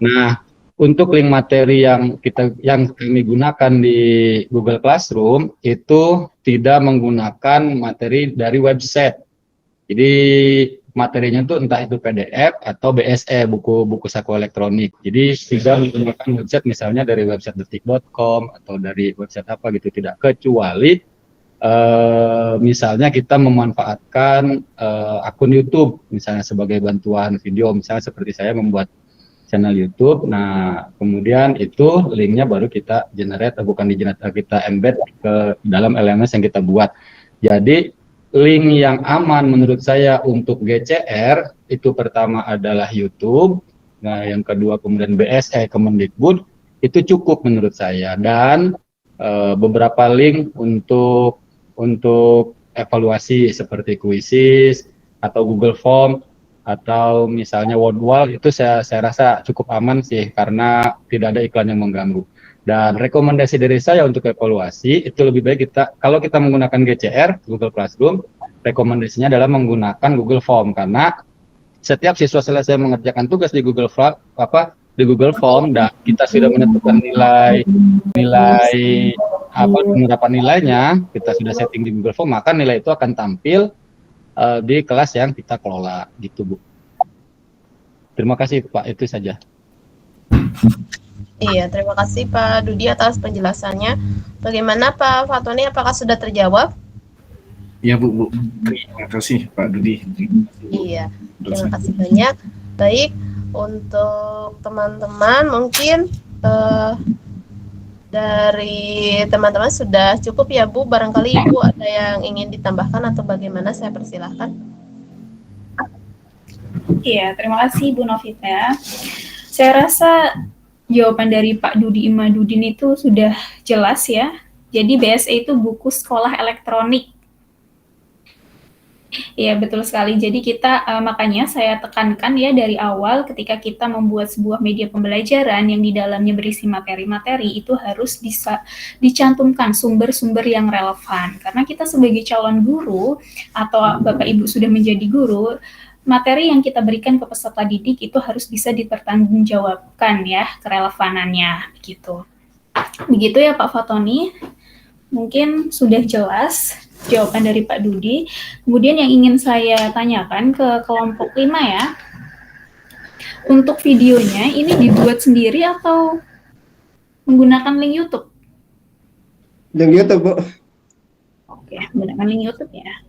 S1: Nah, untuk link materi yang kami gunakan di Google Classroom itu tidak menggunakan materi dari website. Jadi materinya itu entah itu PDF atau BSE, buku saku elektronik. Jadi tidak menggunakan website, misalnya dari website detik.com atau dari website apa gitu, tidak, kecuali misalnya kita memanfaatkan akun YouTube misalnya sebagai bantuan video, misalnya seperti saya membuat channel YouTube. Nah kemudian itu linknya baru kita kita embed ke dalam LMS yang kita buat. Jadi link yang aman menurut saya untuk GCR itu pertama adalah YouTube, nah yang kedua kemudian BSE Kemendikbud, itu cukup menurut saya, dan beberapa link untuk evaluasi seperti Quizzes atau Google Form atau misalnya Wordwall, itu saya rasa cukup aman sih karena tidak ada iklan yang mengganggu. Dan rekomendasi dari saya untuk evaluasi itu lebih baik kita kalau kita menggunakan GCR Google Classroom, rekomendasinya adalah menggunakan Google Form karena setiap siswa selesai mengerjakan tugas di Google Form dan kita sudah menentukan nilai penerapan nilainya, kita sudah setting di Google Form, maka nilai itu akan tampil di kelas yang kita kelola gitu, Bu. Terima kasih, Pak. Itu saja.
S4: Iya, terima kasih Pak Dudi atas penjelasannya. Bagaimana Pak Fatoni, apakah sudah terjawab?
S10: Iya, Bu. Terima kasih Pak Dudi.
S4: Iya, terima kasih banyak. Baik, untuk teman-teman mungkin dari teman-teman sudah cukup ya Bu. Barangkali Ibu ada yang ingin ditambahkan atau bagaimana, saya persilahkan.
S2: Iya, terima kasih Bu Novita. Saya rasa jawaban dari Pak Dudi Imadudin itu sudah jelas ya. Jadi BSE itu buku sekolah elektronik. Iya, betul sekali. Jadi kita makanya saya tekankan ya dari awal ketika kita membuat sebuah media pembelajaran yang di dalamnya berisi materi-materi itu harus bisa dicantumkan sumber-sumber yang relevan. Karena kita sebagai calon guru atau Bapak Ibu sudah menjadi guru, materi yang kita berikan ke peserta didik itu harus bisa dipertanggungjawabkan ya kerelevanannya gitu. Begitu ya Pak Fatoni. Mungkin sudah jelas jawaban dari Pak Dudi. Kemudian yang ingin saya tanyakan ke kelompok 5 ya. Untuk videonya ini dibuat sendiri atau menggunakan link YouTube?
S17: Link YouTube, Bu.
S2: Oke, menggunakan link YouTube ya.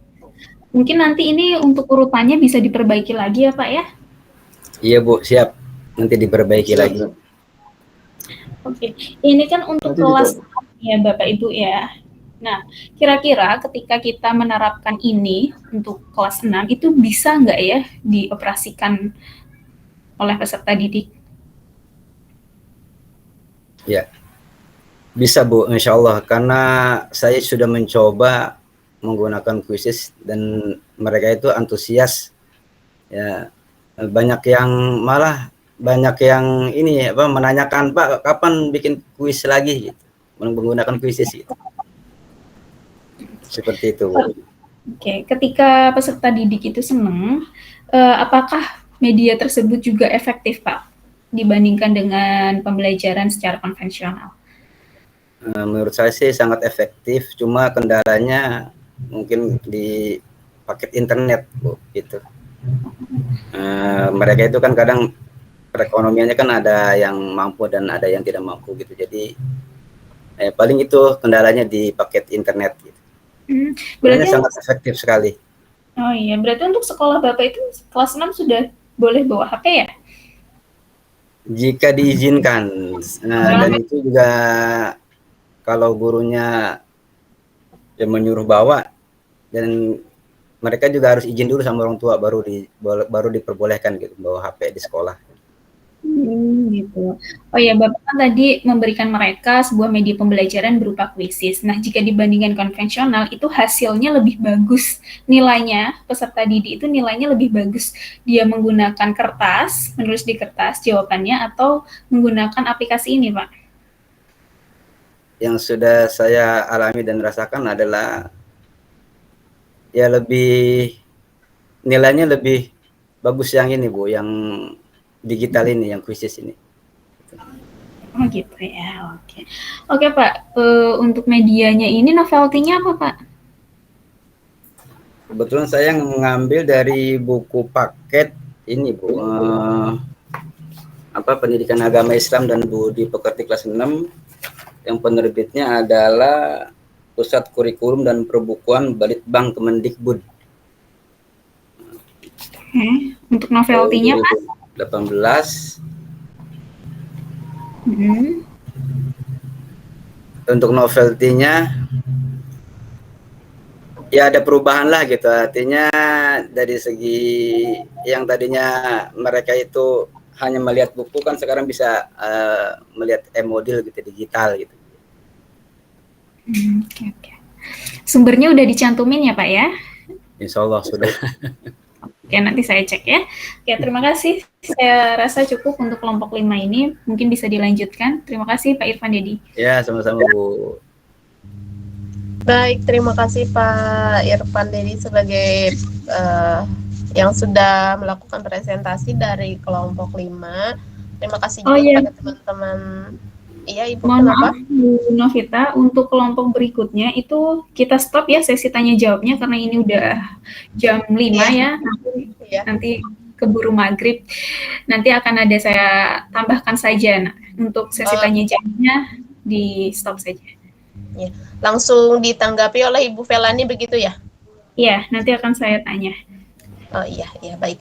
S2: Mungkin nanti ini untuk urutannya bisa diperbaiki lagi ya Pak ya?
S16: Iya Bu, siap. Nanti diperbaiki lagi.
S2: Oke, ini kan untuk kelas ya Bapak Ibu ya. Nah, kira-kira ketika kita menerapkan ini untuk kelas 6 itu bisa nggak ya dioperasikan oleh peserta didik?
S16: Ya, bisa Bu, insya Allah. Karena saya sudah mencoba menggunakan kuisis dan mereka itu antusias. Ya, banyak yang ini menanyakan, Pak, kapan bikin kuis lagi gitu, menggunakan kuisis gitu. Seperti itu.
S2: Oke, ketika peserta didik itu senang, apakah media tersebut juga efektif Pak dibandingkan dengan pembelajaran secara konvensional?
S16: Menurut saya sih sangat efektif, cuma kendalanya mungkin di paket internet Bu, gitu. Mereka itu kan kadang perekonomiannya kan ada yang mampu dan ada yang tidak mampu gitu, jadi paling itu kendalanya di paket internet gitu.
S2: Berarti
S16: sangat efektif sekali.
S2: Oh iya, berarti untuk sekolah Bapak itu kelas 6 sudah boleh bawa HP ya?
S16: Jika diizinkan, dan itu juga kalau gurunya yang menyuruh bawa, dan mereka juga harus izin dulu sama orang tua baru diperbolehkan gitu bawa HP di sekolah.
S2: Gitu. Oh ya, Bapak kan tadi memberikan mereka sebuah media pembelajaran berupa kuisis. Nah, jika dibandingkan konvensional itu hasilnya lebih bagus nilainya, peserta didik itu nilainya lebih bagus dia menggunakan kertas, menulis di kertas jawabannya atau menggunakan aplikasi ini, Pak?
S16: Yang sudah saya alami dan rasakan adalah ya nilainya lebih bagus yang ini Bu, yang digital ini, yang kuisis ini.
S2: Oh gitu ya, oke. Oke Pak, untuk medianya ini novelty-nya apa Pak?
S16: Kebetulan saya mengambil dari buku paket ini Bu, Pendidikan Agama Islam dan Budi Pekerti kelas 6, yang penerbitnya adalah Pusat Kurikulum dan Perbukuan Balitbang Kemendikbud.
S2: Untuk novelty-nya Pak?
S16: 18. Untuk novelty-nya ya ada perubahan lah gitu, artinya dari segi yang tadinya mereka itu hanya melihat buku kan sekarang bisa melihat e-modul gitu, digital gitu.
S2: Oke. Sumbernya udah dicantumin ya Pak ya?
S16: Insya Allah sudah.
S2: Oke, nanti saya cek ya. Oke, terima kasih. Saya rasa cukup untuk kelompok 5 ini. Mungkin bisa dilanjutkan. Terima kasih Pak Irfan Dedi.
S16: Ya, sama-sama Bu.
S4: Baik, terima kasih Pak Irfan Dedi sebagai yang sudah melakukan presentasi dari kelompok 5. Terima kasih juga kepada teman-teman. Iya, Ibu,
S2: Mohon
S4: kenapa?
S2: maaf, Bu Novita, untuk kelompok berikutnya itu kita stop ya sesi tanya jawabnya karena ini udah jam 5 ya. Nanti keburu maghrib. Nanti akan ada saya tambahkan saja untuk sesi tanya jawabnya di stop saja.
S4: Ya, langsung ditanggapi oleh Ibu Felani begitu ya?
S2: Iya, nanti akan saya tanya.
S4: Oh iya, baik.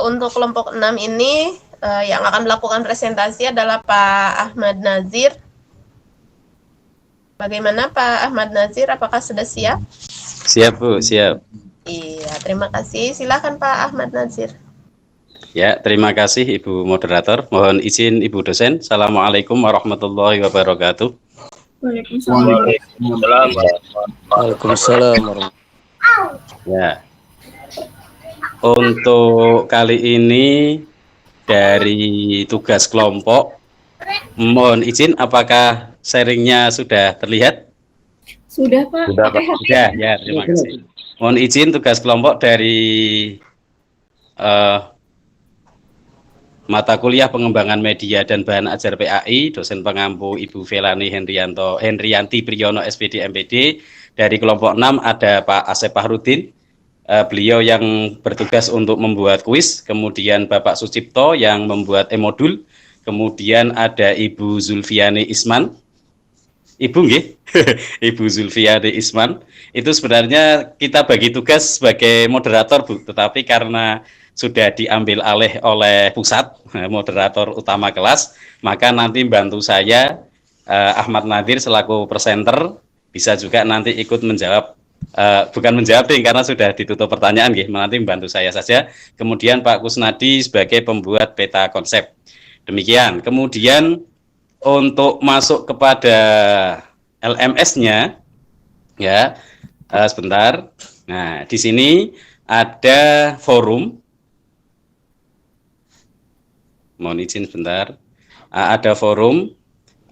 S4: Untuk kelompok 6 ini yang akan melakukan presentasi adalah Pak Ahmad Nazir. Bagaimana Pak Ahmad Nazir? Apakah sudah siap?
S18: Siap Bu, siap.
S4: Iya, terima kasih. Silakan Pak Ahmad Nazir.
S18: Ya, terima kasih Ibu Moderator. Mohon izin Ibu Dosen. Assalamualaikum warahmatullahi wabarakatuh.
S3: Waalaikumsalam.
S18: Ya. Untuk kali ini dari tugas kelompok, mohon izin apakah sharingnya sudah terlihat?
S2: Sudah Pak.
S18: Sudah Pak. Sudah, ya terima kasih. Mohon izin tugas kelompok dari mata kuliah pengembangan media dan bahan ajar PAI, dosen pengampu Ibu Felani Henrianti Priyono SPD MPD. Dari kelompok 6 ada Pak Asep Fahrudin, beliau yang bertugas untuk membuat kuis, kemudian Bapak Sucipto yang membuat e-modul, kemudian ada Ibu Zulfiani Isman. Ibu nggih? Ibu Zulfiani Isman. Itu sebenarnya kita bagi tugas sebagai moderator Bu, tetapi karena sudah diambil alih oleh pusat moderator utama kelas, maka nanti bantu saya Ahmad Nadir selaku presenter bisa juga nanti ikut menjawab, bukan menjawab deh, karena sudah ditutup pertanyaan nanti membantu saya saja. Kemudian Pak Kusnadi sebagai pembuat peta konsep. Demikian. Kemudian untuk masuk kepada LMS-nya ya, sebentar. Nah, di sini ada forum. Mohon izin sebentar. Ada forum.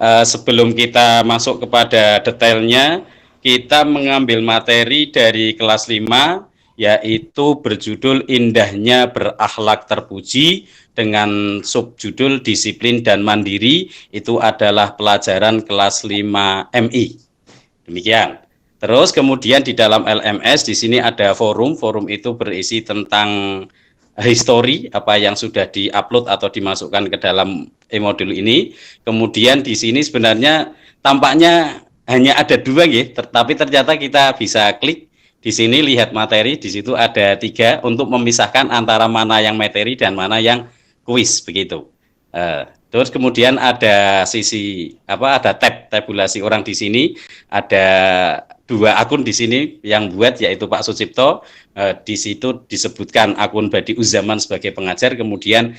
S18: Sebelum kita masuk kepada detailnya, kita mengambil materi dari kelas 5, yaitu berjudul Indahnya Berakhlak Terpuji dengan subjudul Disiplin dan Mandiri. Itu adalah pelajaran kelas 5 MI. Demikian. Terus kemudian di dalam LMS di sini ada forum. Forum itu berisi tentang history, apa yang sudah diupload atau dimasukkan ke dalam e-modul ini. Kemudian di sini sebenarnya tampaknya hanya ada 2 tapi ternyata kita bisa klik di sini lihat materi, di situ ada 3 untuk memisahkan antara mana yang materi dan mana yang kuis begitu. Terus kemudian ada sisi ada tabulasi orang di sini, ada 2 akun di sini yang buat, yaitu Pak Sucipto. Di situ disebutkan akun Badi Uzaman sebagai pengajar, kemudian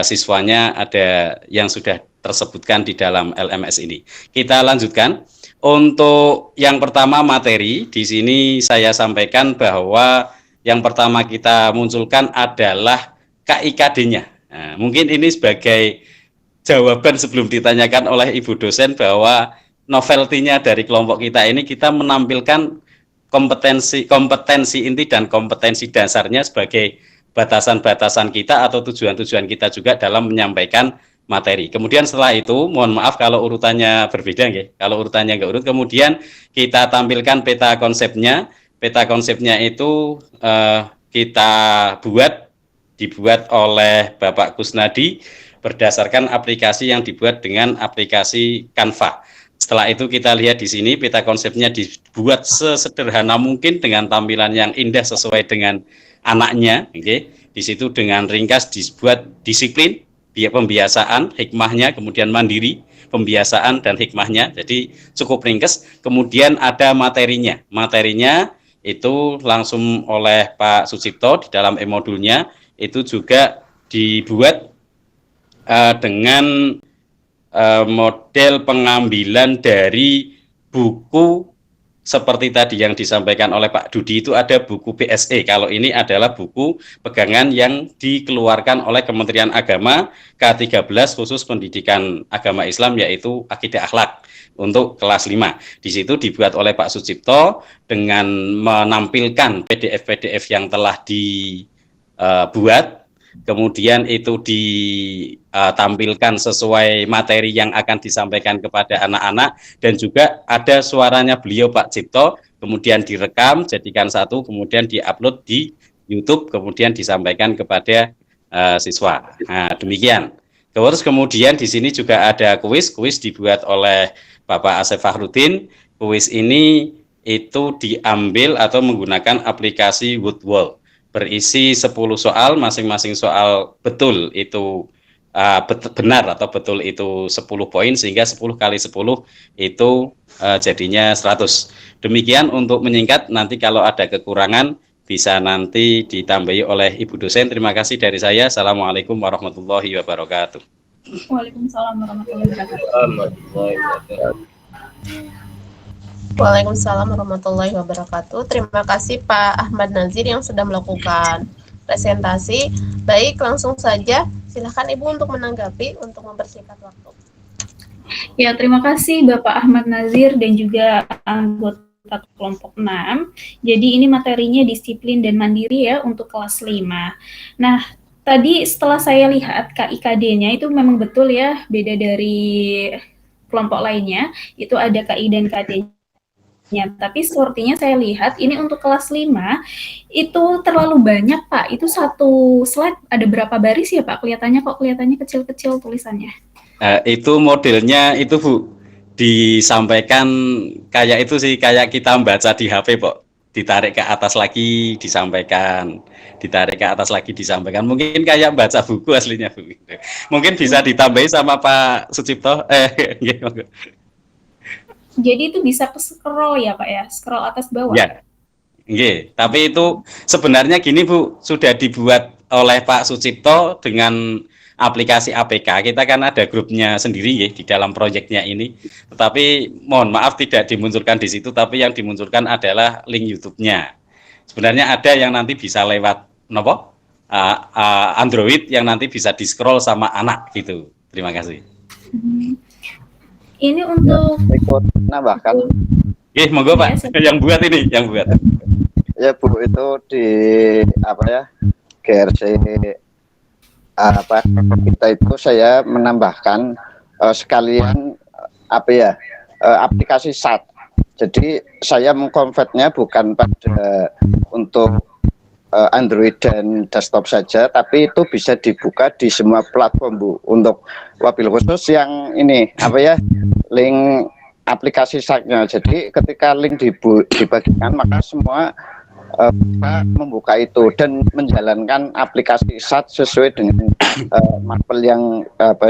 S18: siswanya ada yang sudah tersebutkan di dalam LMS ini. Kita lanjutkan. Untuk yang pertama materi, di sini saya sampaikan bahwa yang pertama kita munculkan adalah KIKD-nya. Nah, mungkin ini sebagai jawaban sebelum ditanyakan oleh Ibu dosen bahwa novelty-nya dari kelompok kita ini, kita menampilkan kompetensi inti dan kompetensi dasarnya sebagai batasan-batasan kita atau tujuan-tujuan kita juga dalam menyampaikan materi. Kemudian setelah itu, mohon maaf kalau urutannya berbeda kalau urutannya nggak urut, kemudian kita tampilkan peta konsepnya. Peta konsepnya itu kita dibuat oleh Bapak Kusnadi berdasarkan aplikasi yang dibuat dengan aplikasi Canva. Setelah itu kita lihat di sini peta konsepnya dibuat sesederhana mungkin dengan tampilan yang indah sesuai dengan anaknya. Di situ dengan ringkas dibuat disiplin, pembiasaan, hikmahnya, kemudian mandiri, pembiasaan dan hikmahnya. Jadi cukup ringkas. Kemudian ada materinya. Materinya itu langsung oleh Pak Sucipto di dalam e-modulnya, itu juga dibuat dengan model pengambilan dari buku seperti tadi yang disampaikan oleh Pak Dudi itu ada buku PSE. Kalau ini adalah buku pegangan yang dikeluarkan oleh Kementerian Agama K13 khusus pendidikan agama Islam, yaitu Akidah Akhlak untuk kelas 5. Di situ dibuat oleh Pak Sucipto dengan menampilkan PDF-PDF yang telah dibuat, kemudian itu ditampilkan sesuai materi yang akan disampaikan kepada anak-anak, dan juga ada suaranya beliau Pak Cipto, kemudian direkam, jadikan satu, kemudian diupload di YouTube, kemudian disampaikan kepada siswa. Nah, demikian. Terus kemudian di sini juga ada kuis dibuat oleh Bapak Asef Fahrudin. Kuis ini itu diambil atau menggunakan aplikasi Woodwall. Berisi 10 soal, masing-masing soal betul itu benar atau betul itu 10 poin, sehingga 10 kali 10 itu jadinya 100. Demikian untuk menyingkat, nanti kalau ada kekurangan bisa nanti ditambahi oleh Ibu dosen. Terima kasih dari saya. Assalamualaikum warahmatullahi wabarakatuh.
S2: Waalaikumsalam warahmatullahi wabarakatuh.
S4: Waalaikumsalam warahmatullahi wabarakatuh. Terima kasih Pak Ahmad Nazir yang sudah melakukan presentasi. Baik, langsung saja. Silakan Ibu untuk menanggapi, untuk mempersingkat waktu.
S2: Ya, terima kasih Bapak Ahmad Nazir dan juga anggota kelompok 6. Jadi ini materinya disiplin dan mandiri ya untuk kelas 5. Nah, tadi setelah saya lihat KIKD-nya itu memang betul ya, beda dari kelompok lainnya, itu ada KI dan KD-nya. Tapi sepertinya saya lihat ini untuk kelas 5 itu terlalu banyak Pak. Itu satu slide ada berapa baris ya Pak? Kelihatannya kecil-kecil tulisannya.
S18: Itu modelnya itu Bu, disampaikan kayak itu sih, kayak kita membaca di HP Pak. Ditarik ke atas lagi disampaikan, ditarik ke atas lagi disampaikan. Mungkin kayak baca buku aslinya Bu. Mungkin bisa ditambahi sama Pak Sucipto.
S2: Jadi itu bisa ke scroll ya Pak ya, scroll atas bawah.
S18: Ya, tapi itu sebenarnya gini Bu, sudah dibuat oleh Pak Sucipto dengan aplikasi APK. Kita kan ada grupnya sendiri ya di dalam proyeknya ini. Tetapi mohon maaf tidak dimunculkan di situ, tapi yang dimunculkan adalah link YouTube-nya. Sebenarnya ada yang nanti bisa lewat Android yang nanti bisa di-scroll sama anak gitu. Terima kasih.
S2: Ini untuk
S19: ikut nambahkan.
S18: Monggo Pak, yang buat ini, yang buat.
S19: Ya Bu, itu di GRC kita itu saya menambahkan sekalian aplikasi SAT. Jadi saya mengkonvertnya bukan pada untuk Android dan desktop saja, tapi itu bisa dibuka di semua platform Bu. Untuk wabil khusus yang ini link aplikasi SAT-nya. Jadi ketika link dibagikan, maka semua membuka itu dan menjalankan aplikasi SAT sesuai dengan mapel yang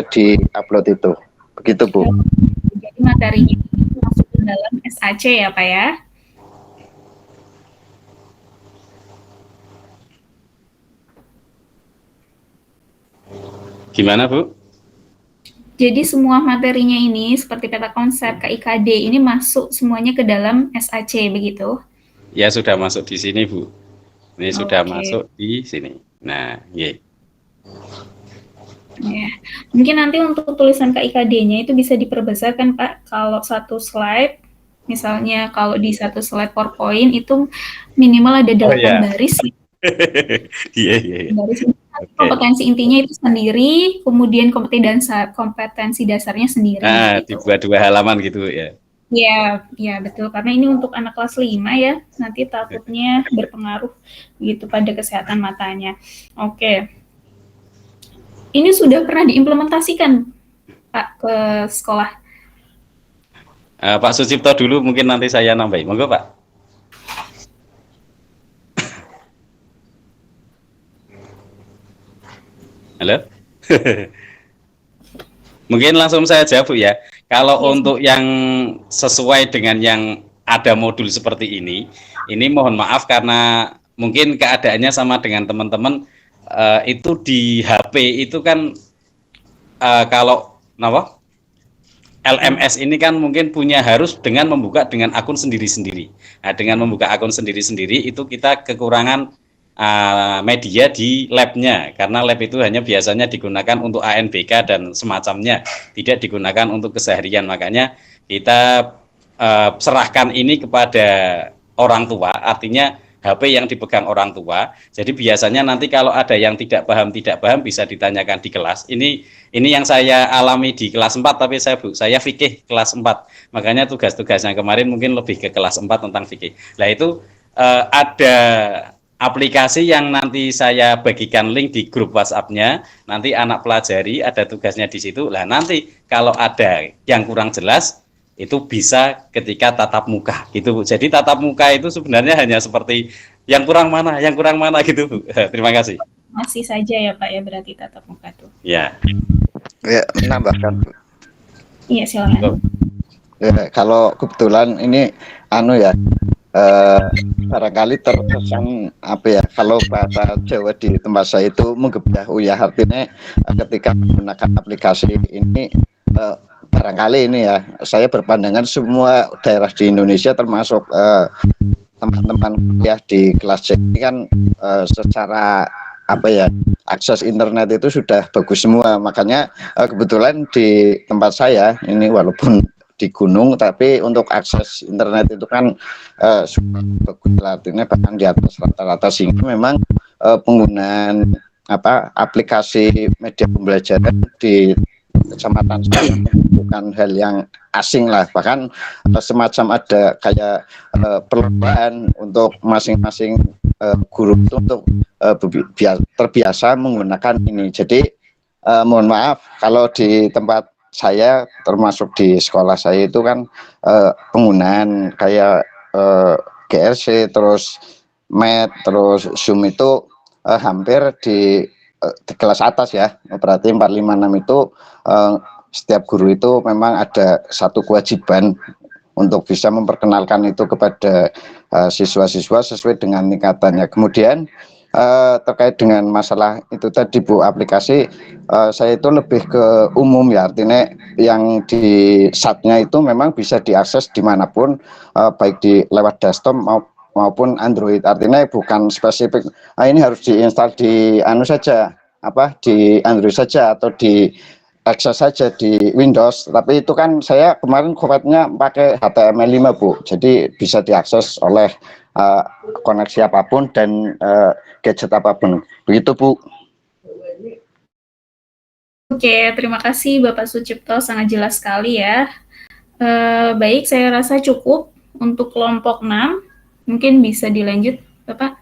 S19: di-upload itu. Begitu Bu.
S2: Jadi materinya masuk ke dalam SAC ya Pak ya.
S18: Gimana Bu?
S2: Jadi semua materinya ini seperti peta konsep KIKD ini masuk semuanya ke dalam SAC begitu?
S18: Ya sudah masuk di sini Bu. Ini sudah masuk di sini. Nah, Ya.
S2: Mungkin nanti untuk tulisan KIKD-nya itu bisa diperbesar kan Pak? Kalau satu slide, misalnya kalau di satu slide PowerPoint itu minimal ada 8 baris.
S18: Iya.
S2: Kompetensi intinya itu sendiri, kemudian kompetensi dasarnya sendiri.
S18: Nah, dibuat 2 halaman gitu ya.
S2: Ya betul. Karena ini untuk anak kelas 5 ya, nanti takutnya berpengaruh gitu pada kesehatan matanya. Oke. Ini sudah pernah diimplementasikan Pak ke sekolah?
S18: Pak Sucipto dulu, mungkin nanti saya nambahin. Monggo Pak. Halo? Mungkin langsung saya jawab ya. Kalau untuk yang sesuai dengan yang ada modul seperti ini mohon maaf karena mungkin keadaannya sama dengan teman-teman, itu di HP itu kan kalau LMS ini kan mungkin harus dengan membuka dengan akun sendiri-sendiri. Nah, dengan membuka akun sendiri-sendiri itu kita kekurangan media di labnya, karena lab itu hanya biasanya digunakan untuk ANBK dan semacamnya, tidak digunakan untuk keseharian. Makanya kita serahkan ini kepada orang tua, artinya HP yang dipegang orang tua. Jadi biasanya nanti kalau ada yang tidak paham bisa ditanyakan di kelas. Ini yang saya alami di kelas 4, tapi saya fikih kelas 4. Makanya tugas-tugasnya kemarin mungkin lebih ke kelas 4 tentang fikih. Nah, itu ada aplikasi yang nanti saya bagikan link di grup WhatsApp-nya, nanti anak pelajari, ada tugasnya di situ. Nah, nanti kalau ada yang kurang jelas, itu bisa ketika tatap muka gitu, Bu. Jadi tatap muka itu sebenarnya hanya seperti yang kurang mana gitu, Bu. Terima kasih.
S2: Masih saja ya Pak ya, berarti tatap muka tuh.
S18: Ya.
S19: Ya, menambahkan.
S2: Iya, silakan.
S19: Ya, kalau kebetulan ini barangkali terkesan kalau bahasa Jawa di tempat saya itu menggebyah uyah, artinya ketika menggunakan aplikasi ini barangkali ini ya, saya berpandangan semua daerah di Indonesia termasuk teman-teman kuliah di kelas C ini kan secara akses internet itu sudah bagus semua. Makanya kebetulan di tempat saya ini walaupun di gunung, tapi untuk akses internet itu kan sudah bagus, artinya bahkan di atas rata-rata, sehingga memang penggunaan aplikasi media pembelajaran di kecamatan saya bukan hal yang asing lah. Bahkan semacam ada kayak perlombaan untuk masing-masing guru untuk terbiasa menggunakan ini. Jadi mohon maaf kalau di tempat saya, termasuk di sekolah saya itu kan penggunaan kayak GRC, terus Met, terus Zoom itu hampir di kelas atas ya. Berarti 456 itu setiap guru itu memang ada satu kewajiban untuk bisa memperkenalkan itu kepada siswa-siswa sesuai dengan tingkatannya. Kemudian terkait dengan masalah itu tadi, Bu, aplikasi saya itu lebih ke umum ya, artinya yang di SAT-nya itu memang bisa diakses dimanapun, baik di lewat desktop maupun Android. Artinya bukan spesifik ini harus diinstal di di Android saja atau di akses saja di Windows, tapi itu kan saya kemarin kompetnya pakai HTML5, Bu, jadi bisa diakses oleh koneksi apapun dan gadget apapun. Begitu, Bu.
S2: Oke, terima kasih Bapak Sucipto, sangat jelas sekali ya. Baik, saya rasa cukup untuk kelompok 6. Mungkin bisa dilanjut, Bapak.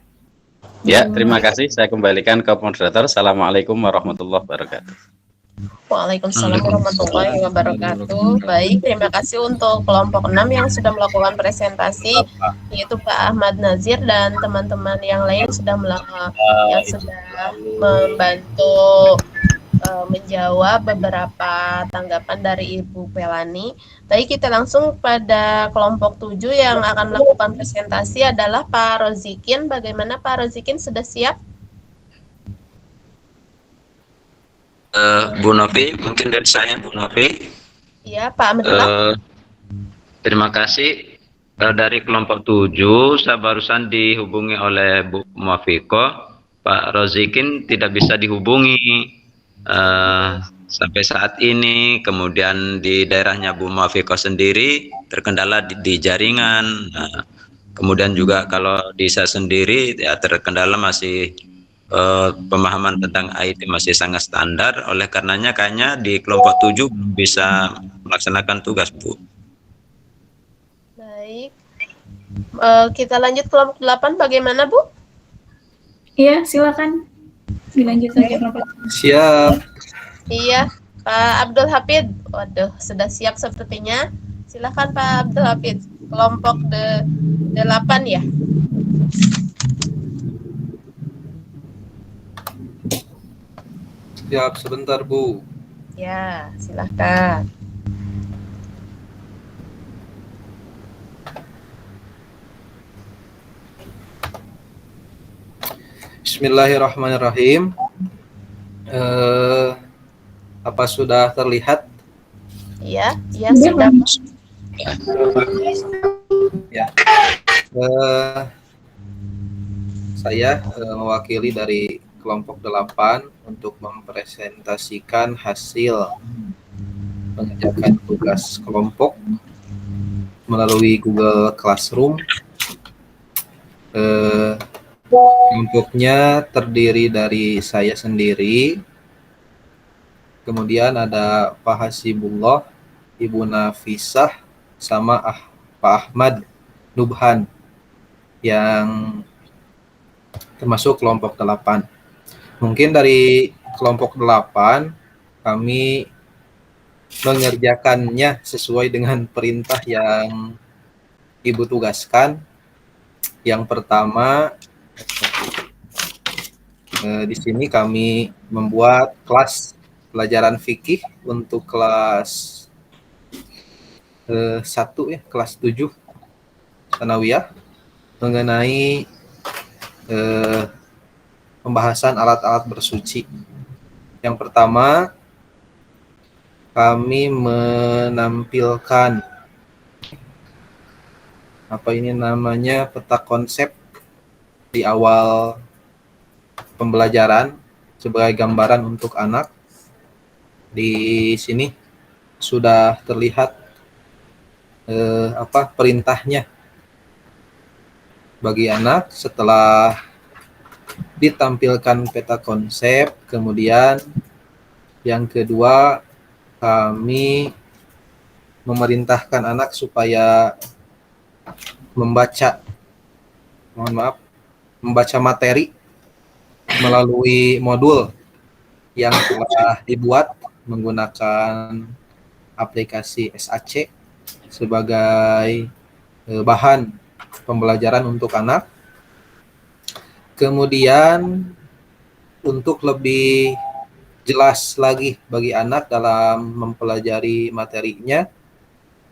S18: Ya, terima kasih. Saya kembalikan ke moderator. Assalamualaikum warahmatullahi wabarakatuh.
S4: Waalaikumsalam warahmatullahi wabarakatuh. Baik, terima kasih untuk kelompok 6 yang sudah melakukan presentasi, yaitu Pak Ahmad Nazir dan teman-teman yang lain sudah membantu menjawab beberapa tanggapan dari Ibu Pelani. Baik, kita langsung pada kelompok 7 yang akan melakukan presentasi adalah Pak Rozikin. Bagaimana Pak Rozikin, sudah siap?
S20: Bu Novi, mungkin dari saya, Bu Novi.
S4: Iya, Pak Amrullah.
S20: Terima kasih. Dari kelompok 7, saya barusan dihubungi oleh Bu Muafiko. Pak Rozikin tidak bisa dihubungi sampai saat ini. Kemudian di daerahnya Bu Muafiko sendiri terkendala di jaringan. Kemudian juga kalau di saya sendiri ya terkendala masih pemahaman tentang IT masih sangat standar, oleh karenanya kayaknya di kelompok 7 bisa melaksanakan tugas, Bu.
S4: Baik, kita lanjut kelompok 8, bagaimana, Bu?
S2: Iya, silakan dilanjut saja, Bapak.
S14: Siap.
S4: Iya, Pak Abdul Hafid. Waduh, sudah siap sepertinya. Silakan Pak Abdul Hafid, kelompok 8 ya.
S21: Siap, sebentar, Bu.
S4: Ya, silakan.
S21: Bismillahirrahmanirrahim. Apa sudah terlihat?
S4: Ya, ya
S2: Sudah,
S4: sudah.
S2: Pak.
S21: Ya, saya mewakili dari kelompok 8 untuk mempresentasikan hasil mengerjakan tugas kelompok melalui Google Classroom. Kelompoknya terdiri dari saya sendiri, kemudian ada Pak Hasibullah, Ibu Nafisah, sama Pak Ahmad Nubhan yang termasuk kelompok 8. Mungkin dari kelompok 8 kami mengerjakannya sesuai dengan perintah yang Ibu tugaskan. Yang pertama, di sini kami membuat kelas pelajaran fikih untuk kelas 1 ya, kelas 7 Tsanawiyah mengenai pembahasan alat-alat bersuci. Yang pertama, kami menampilkan peta konsep di awal pembelajaran sebagai gambaran untuk anak. Di sini sudah terlihat perintahnya bagi anak. Setelah ditampilkan peta konsep, kemudian yang kedua kami memerintahkan anak supaya membaca materi melalui modul yang telah dibuat menggunakan aplikasi SAC sebagai bahan pembelajaran untuk anak. Kemudian untuk lebih jelas lagi bagi anak dalam mempelajari materinya,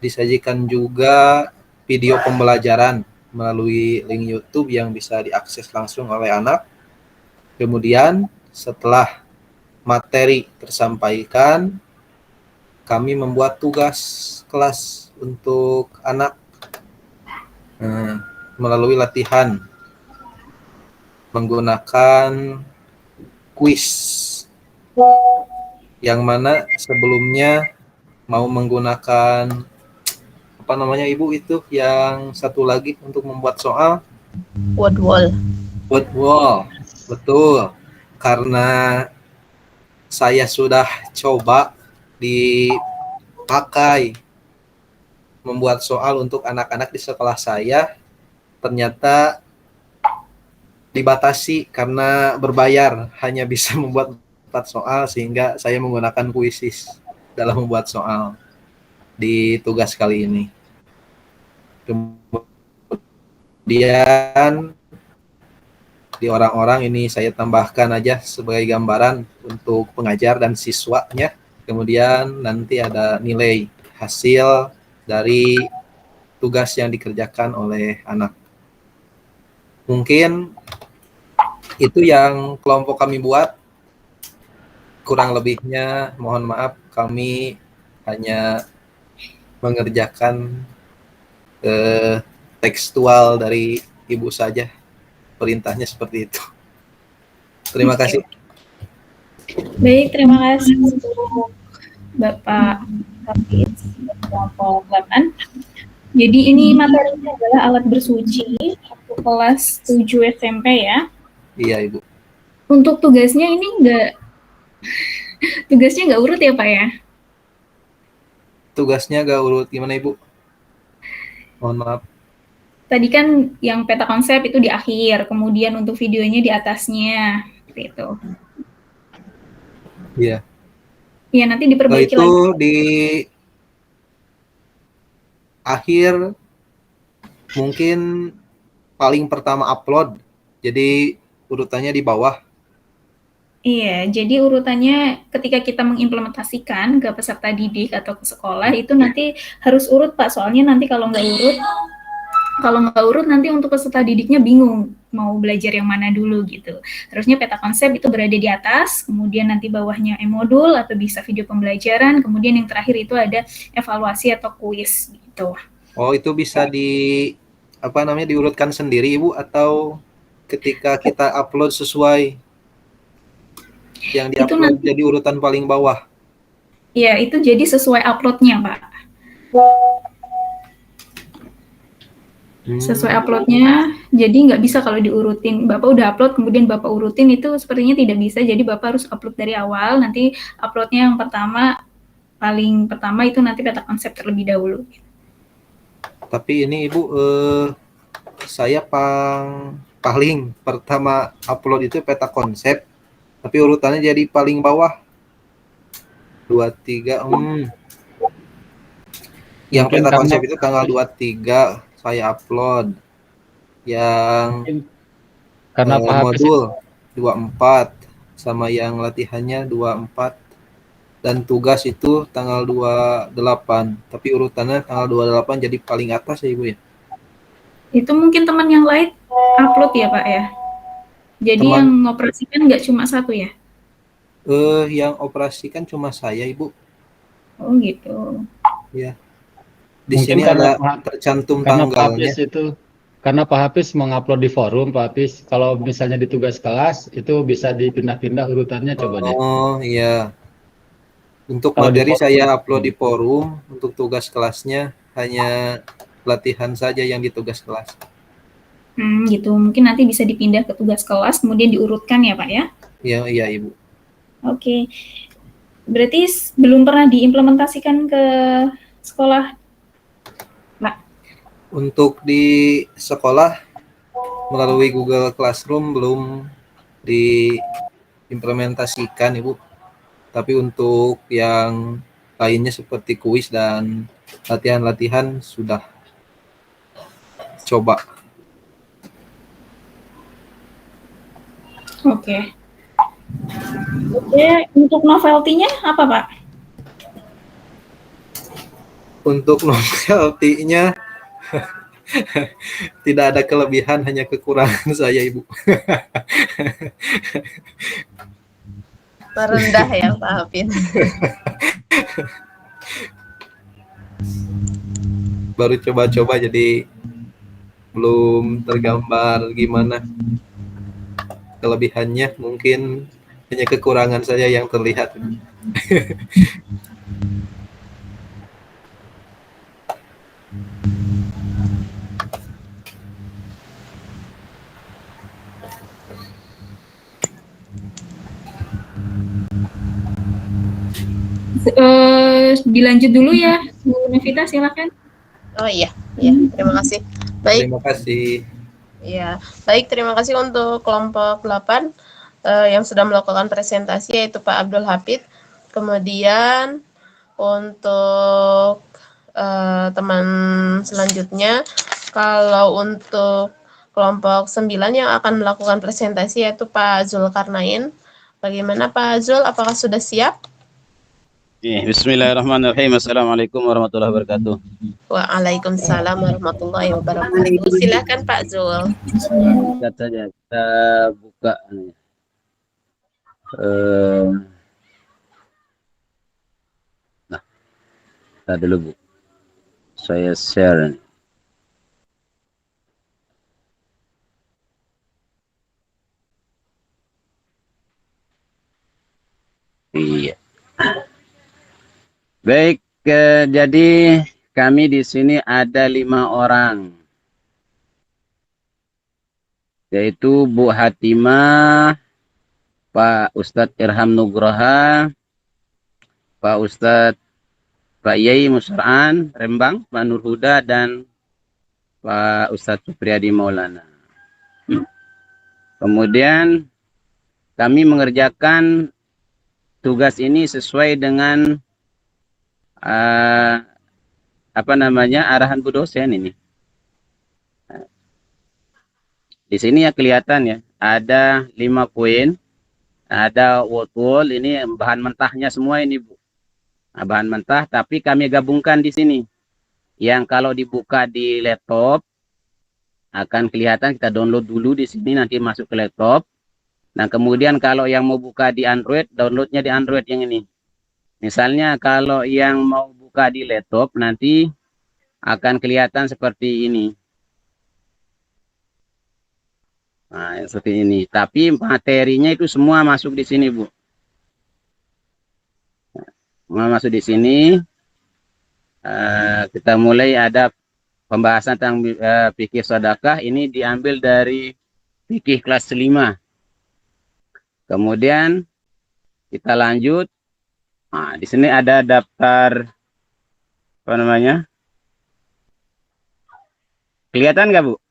S21: disajikan juga video pembelajaran melalui link YouTube yang bisa diakses langsung oleh anak. Kemudian setelah materi tersampaikan, kami membuat tugas kelas untuk anak melalui latihan menggunakan kuis, yang mana sebelumnya mau menggunakan Ibu itu yang satu lagi untuk membuat soal
S4: Word wall.
S21: Betul, karena saya sudah coba dipakai membuat soal untuk anak-anak di sekolah saya, ternyata dibatasi karena berbayar, hanya bisa membuat 4 soal, sehingga saya menggunakan Quizzes dalam membuat soal di tugas kali ini. Kemudian di orang-orang ini saya tambahkan aja sebagai gambaran untuk pengajar dan siswanya. Kemudian nanti ada nilai hasil dari tugas yang dikerjakan oleh anak. Mungkin itu yang kelompok kami buat. Kurang lebihnya mohon maaf, kami hanya mengerjakan tekstual dari Ibu saja. Perintahnya seperti itu. Terima kasih.
S2: Baik, terima kasih untuk Bapak Hafiz kelompok 8. Jadi ini materinya adalah alat bersuci untuk kelas 7 SMP ya.
S21: Iya, Ibu.
S2: Untuk tugasnya ini tugasnya nggak urut ya, Pak ya?
S21: Tugasnya nggak urut gimana, Ibu? Mohon maaf.
S2: Tadi kan yang peta konsep itu di akhir, kemudian untuk videonya di atasnya, seperti itu.
S21: Iya.
S2: Iya, nanti diperbaiki
S21: itu
S2: lagi.
S21: Di akhir mungkin paling pertama upload, jadi urutannya di bawah.
S2: Iya, jadi urutannya ketika kita mengimplementasikan ke peserta didik atau ke sekolah itu nanti harus urut, Pak. Soalnya nanti kalau nggak urut Kalau nggak urut nanti untuk peserta didiknya bingung mau belajar yang mana dulu gitu. Harusnya peta konsep itu berada di atas, kemudian nanti bawahnya e-modul atau bisa video pembelajaran, kemudian yang terakhir itu ada evaluasi atau kuis gitu.
S21: Oh, itu bisa diurutkan sendiri Ibu, atau ketika kita upload sesuai yang diupload jadi urutan paling bawah?
S2: Ya, itu jadi sesuai uploadnya, Pak. Sesuai uploadnya, jadi nggak bisa kalau diurutin. Bapak udah upload, kemudian Bapak urutin, itu sepertinya tidak bisa. Jadi Bapak harus upload dari awal, nanti uploadnya yang paling pertama itu nanti peta konsep terlebih dahulu.
S21: Tapi ini Ibu, saya paling pertama upload itu peta konsep, tapi urutannya jadi paling bawah. 2, 3, yang
S1: Mungkin
S21: peta konsep
S1: karena-
S21: itu tanggal 23 saya upload. Yang
S1: Karena Pak Hafiz
S21: modul 24 sama yang latihannya 24, dan tugas itu tanggal 28, tapi urutannya tanggal 28 jadi paling atas ya Ibu ya.
S2: Itu mungkin teman yang lain upload ya Pak ya? Jadi
S21: Teman-
S2: yang mengoperasikan nggak cuma satu ya?
S21: Yang operasikan cuma saya Ibu.
S2: Oh gitu.
S21: Ya. Di
S1: Mungkin
S21: sini
S1: karena
S21: ada tercantum
S1: karena Pak
S21: tanggalnya.
S1: Hafiz itu, karena Pak Hafiz mengupload di forum, Pak Hafiz, kalau misalnya di tugas kelas itu bisa dipindah-pindah urutannya coba deh.
S21: Oh iya. Untuk
S1: Kalau di
S21: materi
S1: forum-
S21: saya upload di forum, untuk tugas kelasnya hanya latihan saja yang di tugas kelas.
S2: Gitu. Mungkin nanti bisa dipindah ke tugas kelas, kemudian diurutkan ya Pak ya?
S21: Iya Ibu.
S2: Oke. Berarti belum pernah diimplementasikan ke sekolah, Pak?
S21: Untuk di sekolah melalui Google Classroom belum diimplementasikan Ibu. Tapi untuk yang lainnya seperti kuis dan latihan-latihan sudah coba.
S2: Oke. Oke, untuk novelty-nya apa, Pak?
S21: Untuk novelty-nya tidak ada kelebihan, hanya kekurangan saya Ibu.
S4: Merendah ya Pak Hafid.
S21: Baru coba-coba jadi belum tergambar gimana kelebihannya, mungkin hanya kekurangan saja yang terlihat.
S2: Dilanjut dulu ya, Bu Nevita, silakan.
S4: Oh iya, terima kasih. Baik.
S21: Terima kasih.
S4: Ya, baik, terima kasih untuk kelompok 8 yang sudah melakukan presentasi, yaitu Pak Abdul Hafid. Kemudian untuk teman selanjutnya, kalau untuk kelompok 9 yang akan melakukan presentasi yaitu Pak Zulkarnain. Bagaimana Pak Zul, apakah sudah siap?
S18: Bismillahirrahmanirrahim. Assalamualaikum warahmatullahi wabarakatuh.
S4: Waalaikumsalam warahmatullahi wabarakatuh. Silakan Pak Zul.
S18: Singkat saja, kita buka. Nah, kita dulu Bu. Saya share. Iya. Baik, jadi kami di sini ada 5 orang, yaitu Bu Hatimah, Pak Ustadz Irham Nugroha, Pak Ustadz Pak Yai Musra'an Rembang, Pak Nur Huda, dan Pak Ustadz Supriyadi Maulana. Kemudian kami mengerjakan tugas ini sesuai dengan arahan Bu dosen ini. Di sini ya kelihatan ya, ada 5 poin, ada wall, ini bahan mentahnya semua ini Bu. Nah, bahan mentah, tapi kami gabungkan di sini. Yang kalau dibuka di laptop
S11: akan kelihatan, kita download dulu di sini, nanti masuk ke laptop. Nah, kemudian kalau yang mau buka di Android, downloadnya di Android yang ini. Misalnya kalau yang mau buka di laptop, nanti akan kelihatan seperti ini. Nah, seperti ini. Tapi materinya itu semua masuk di sini, Bu. Semua masuk di sini. Kita mulai ada pembahasan tentang fikih sedekah. Ini diambil dari fikih kelas 5. Kemudian kita lanjut. Nah, di sini ada daftar apa namanya? Kelihatan nggak, Bu?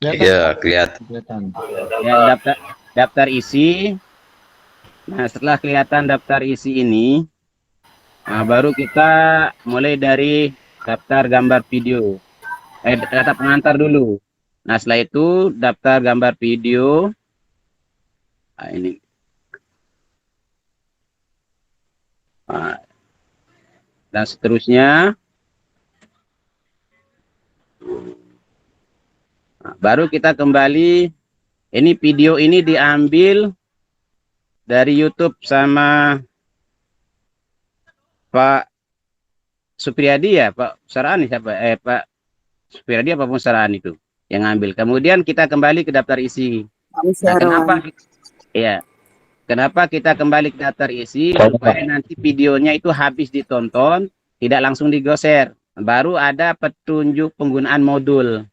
S12: Iya, kelihatan.
S11: Ya, daftar isi. Nah, setelah kelihatan daftar isi ini, nah, baru kita mulai dari daftar gambar video. Daftar pengantar dulu. Nah, setelah itu daftar gambar video. Nah, ini. Nah, dan seterusnya. Nah, baru kita kembali. Ini video ini diambil dari YouTube sama Pak Supriyadi ya, Pak Sarani siapa? Pak Supriyadi apa Pak Sarani itu yang ngambil. Kemudian kita kembali ke daftar isi. Nah, kenapa kita kembali ke daftar isi? Supaya nanti videonya itu habis ditonton, tidak langsung digoser. Baru ada petunjuk penggunaan modul.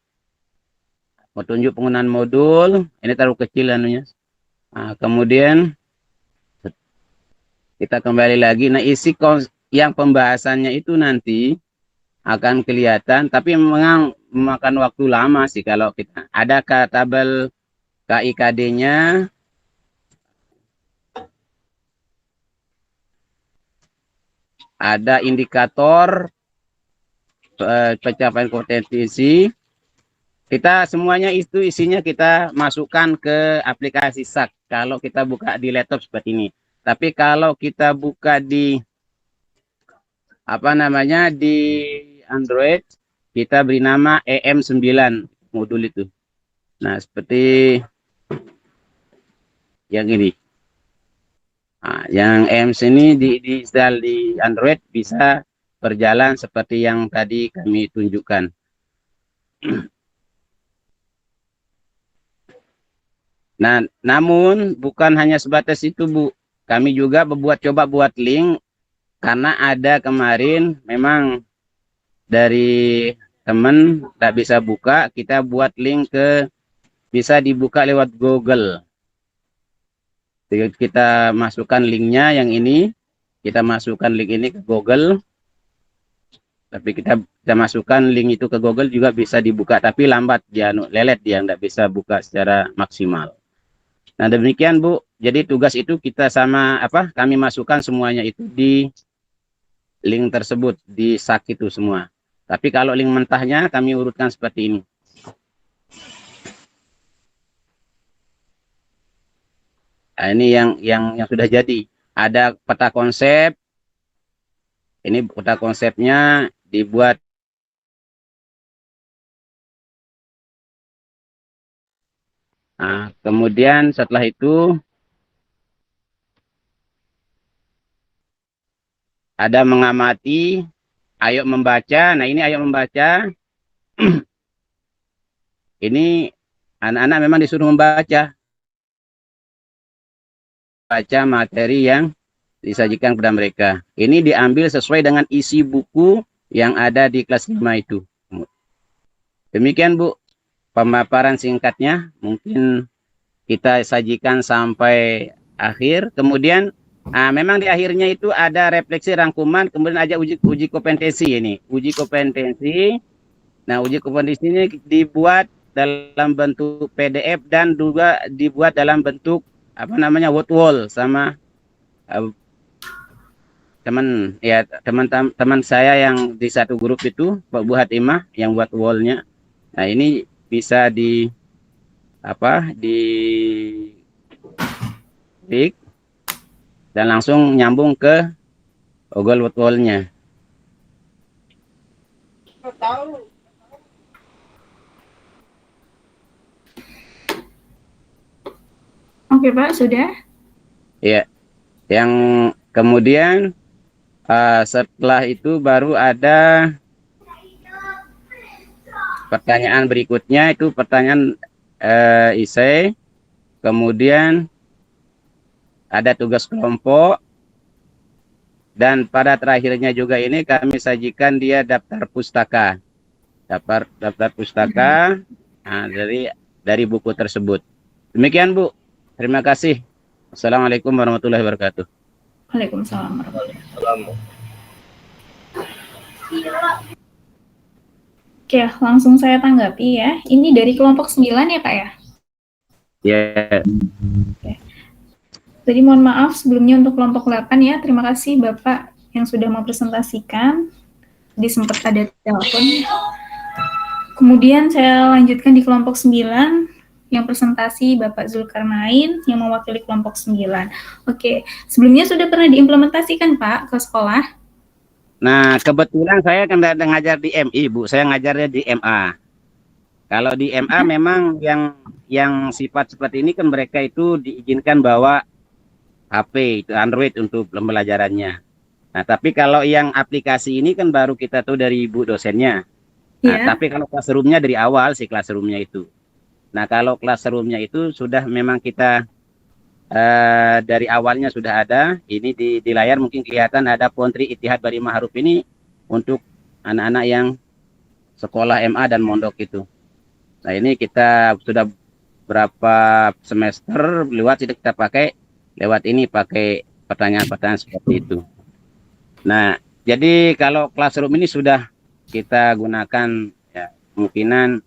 S11: Petunjuk penggunaan modul, ini terlalu kecil anunya. Nah, kemudian kita kembali lagi. Nah, isi yang pembahasannya itu nanti akan kelihatan, tapi memang memakan waktu lama sih kalau kita. Ada tabel KIKD-nya. Ada indikator pencapaian kompetensi. Kita semuanya itu isinya kita masukkan ke aplikasi SAK. Kalau kita buka di laptop seperti ini. Tapi kalau kita buka di apa namanya di Android, kita beri nama EM9 modul itu. Nah, seperti yang ini. Nah, yang EM ini diinstal di Android bisa berjalan seperti yang tadi kami tunjukkan. Nah, namun bukan hanya sebatas itu, Bu. Kami juga coba buat link karena ada kemarin memang dari teman tak bisa buka, kita buat link bisa dibuka lewat Google. Jadi kita masukkan linknya yang ini, kita masukkan link ini ke Google. Tapi kita masukkan link itu ke Google juga bisa dibuka, tapi lambat dia, lelet dia, nggak bisa buka secara maksimal. Nah, demikian, Bu. Jadi tugas itu kita kami masukkan semuanya itu di link tersebut, di SAK itu semua. Tapi kalau link mentahnya kami urutkan seperti ini. Nah, ini yang sudah jadi. Ada peta konsep. Ini peta konsepnya dibuat. Nah, kemudian setelah itu ada mengamati, ayo membaca. Nah, ini ayo membaca. Ini anak-anak memang disuruh membaca. Baca materi yang disajikan kepada mereka. Ini diambil sesuai dengan isi buku yang ada di kelas 5 itu. Demikian, Bu. Pemaparan singkatnya mungkin kita sajikan sampai akhir. Kemudian memang di akhirnya itu ada refleksi rangkuman, kemudian ada uji kompetensi ini. Uji kompetensi. Nah, uji kompetensi ini dibuat dalam bentuk PDF dan juga dibuat dalam bentuk word wall sama teman saya yang di satu grup itu, Pak Bu Hatimah yang buat wallnya. Nah, ini bisa klik dan langsung nyambung ke Google Word Wall-nya.
S2: Oke Pak, sudah.
S5: Ya, yang kemudian setelah itu baru ada pertanyaan berikutnya, itu pertanyaan isai, kemudian ada tugas kelompok, dan pada terakhirnya juga ini kami sajikan dia daftar pustaka, daftar pustaka dari buku tersebut. Demikian Bu, terima kasih. Assalamualaikum warahmatullahi wabarakatuh.
S2: Waalaikumsalam warahmatullahi wabarakatuh. Oke, langsung saya tanggapi ya. Ini dari kelompok 9 ya Pak ya?
S5: Ya.
S2: Jadi mohon maaf sebelumnya untuk kelompok 8 ya. Terima kasih Bapak yang sudah mempresentasikan. Jadi sempat ada telepon. Kemudian saya lanjutkan di kelompok 9 yang presentasi Bapak Zulkarnain yang mewakili kelompok 9. Oke, sebelumnya sudah pernah diimplementasikan Pak ke sekolah?
S5: Nah, kebetulan saya kan ngajar di MI, Bu. Saya ngajarnya di MA. Kalau di MA memang yang sifat seperti ini kan mereka itu diizinkan bawa HP, itu Android untuk pembelajarannya. Nah, tapi kalau yang aplikasi ini kan baru kita tahu dari ibu dosennya. Nah, tapi kalau classroom-nya dari awal sih classroom-nya itu. Nah, kalau classroom-nya itu sudah memang kita dari awalnya sudah ada. Ini di layar mungkin kelihatan ada Pontri Ittihad Bari Ma'ruf ini untuk anak-anak yang sekolah MA dan mondok itu. Nah, ini kita sudah berapa semester lewat sudah kita pakai lewat ini, pakai pertanyaan-pertanyaan seperti itu. Nah, jadi kalau classroom ini sudah kita gunakan ya, kemungkinan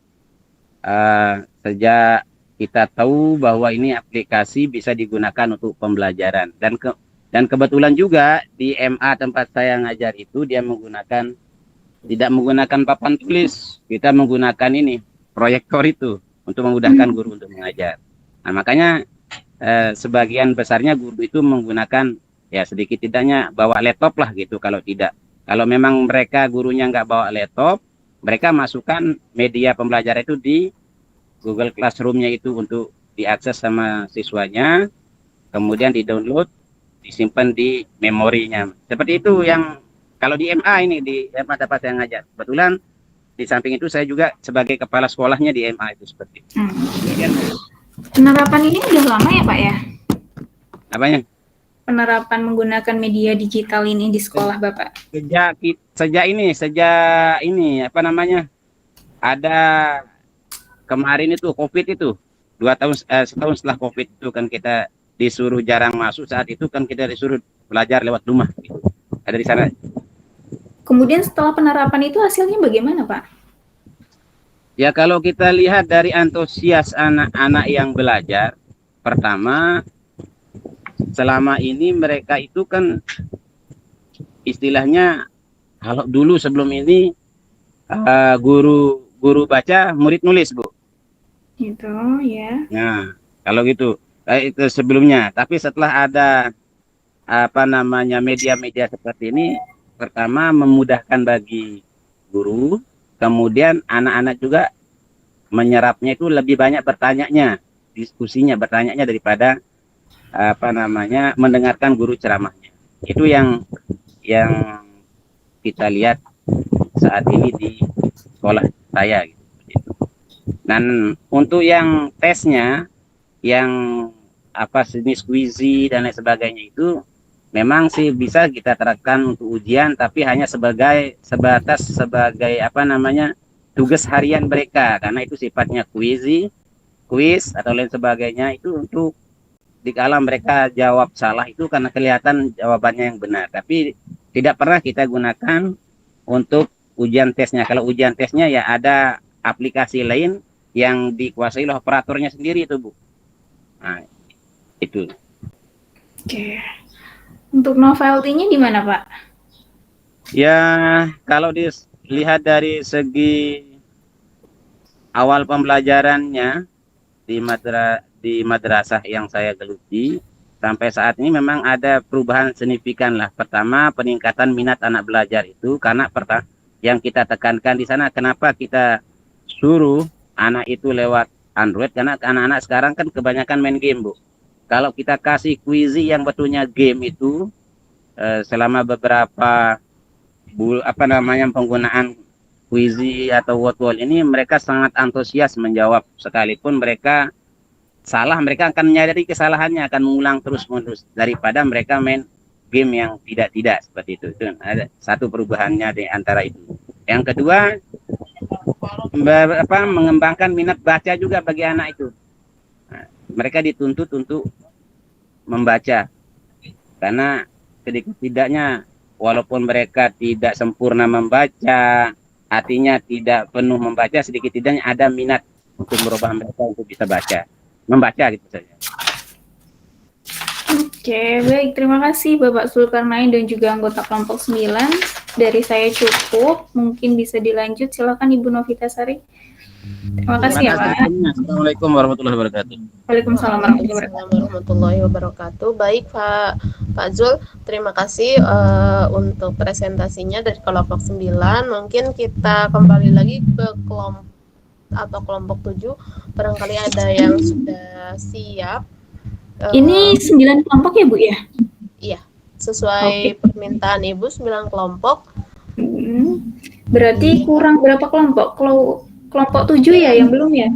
S5: sejak kita tahu bahwa ini aplikasi bisa digunakan untuk pembelajaran, dan kebetulan juga di MA tempat saya ngajar itu dia tidak menggunakan papan tulis, kita menggunakan ini proyektor itu untuk memudahkan guru untuk mengajar. Nah, makanya sebagian besarnya guru itu menggunakan ya sedikit tidaknya bawa laptop lah gitu. Kalau memang mereka gurunya nggak bawa laptop, mereka masukkan media pembelajaran itu di Google Classroom-nya itu untuk diakses sama siswanya, kemudian di-download, disimpan di memorinya. Seperti itu yang kalau di MA ini, di MA tempat saya ngajar. Kebetulan di samping itu saya juga sebagai kepala sekolahnya di MA itu seperti itu.
S2: Penerapan ini udah lama ya Pak ya?
S5: Apanya?
S2: Penerapan menggunakan media digital ini di sekolah Bapak?
S5: Sejak ini apa namanya? Ada kemarin itu COVID itu 2 tahun setahun setelah COVID itu kan kita disuruh jarang masuk, saat itu kan kita disuruh belajar lewat rumah gitu. Ada di sana.
S2: Kemudian setelah penerapan itu hasilnya bagaimana Pak?
S5: Ya kalau kita lihat dari antusias anak-anak yang belajar, pertama selama ini mereka itu kan istilahnya kalau dulu sebelum ini guru baca, murid nulis Bu.
S2: Gitu ya.
S5: Nah, kalau gitu itu sebelumnya. Tapi setelah ada apa namanya media-media seperti ini, pertama memudahkan bagi guru, kemudian anak-anak juga menyerapnya itu lebih banyak bertanyanya, diskusinya, bertanyanya daripada apa namanya mendengarkan guru ceramahnya. Itu yang kita lihat saat ini di sekolah saya gitu. Dan untuk yang tesnya, yang apa jenis kuisi dan lain sebagainya itu memang sih bisa kita terapkan untuk ujian, tapi hanya sebatas sebagai apa namanya tugas harian mereka, karena itu sifatnya kuis atau lain sebagainya, itu untuk dikala mereka jawab salah itu karena kelihatan jawabannya yang benar, tapi tidak pernah kita gunakan untuk ujian tesnya. Kalau ujian tesnya ya ada aplikasi lain yang dikuasai oleh operatornya sendiri itu Bu. Nah, itu.
S2: Oke. Untuk novelty-nya gimana Pak?
S5: Ya kalau dilihat dari segi awal pembelajarannya di madrasah yang saya geluti sampai saat ini memang ada perubahan signifikan lah. Pertama, peningkatan minat anak belajar itu karena yang kita tekankan di sana, kenapa kita suruh anak itu lewat Android, karena anak-anak sekarang kan kebanyakan main game Bu. kalau kita kasih kuisi yang betulnya game itu selama beberapa penggunaan kuisi atau word wall ini, mereka sangat antusias menjawab. Sekalipun mereka salah, mereka akan menyadari kesalahannya, akan mengulang terus-menerus daripada mereka main game yang tidak seperti itu. Itu ada satu perubahannya di antara itu. Yang kedua, mengembangkan minat baca juga bagi anak itu. Nah, mereka dituntut untuk membaca, karena tidaknya walaupun mereka tidak sempurna membaca, hatinya tidak penuh membaca, sedikit tidaknya ada minat untuk merubah mereka untuk bisa membaca gitu saja.
S2: Oke, baik. Terima kasih Bapak Zulkarnain dan juga anggota kelompok 9. Dari saya cukup, mungkin bisa dilanjut. Silakan Ibu Novitasari. Terima kasih ya, Pak.
S5: Assalamualaikum warahmatullahi wabarakatuh.
S2: Waalaikumsalam
S4: warahmatullahi wabarakatuh. Baik Pak Zul, terima kasih untuk presentasinya dari kelompok 9. Mungkin kita kembali lagi ke kelompok 7. Barangkali ada yang sudah siap.
S2: Ini 9 kelompok ya Bu ya?
S4: Iya, sesuai permintaan Ibu 9 kelompok.
S2: Berarti kurang berapa kelompok? Kelompok 7 ya yang belum ya?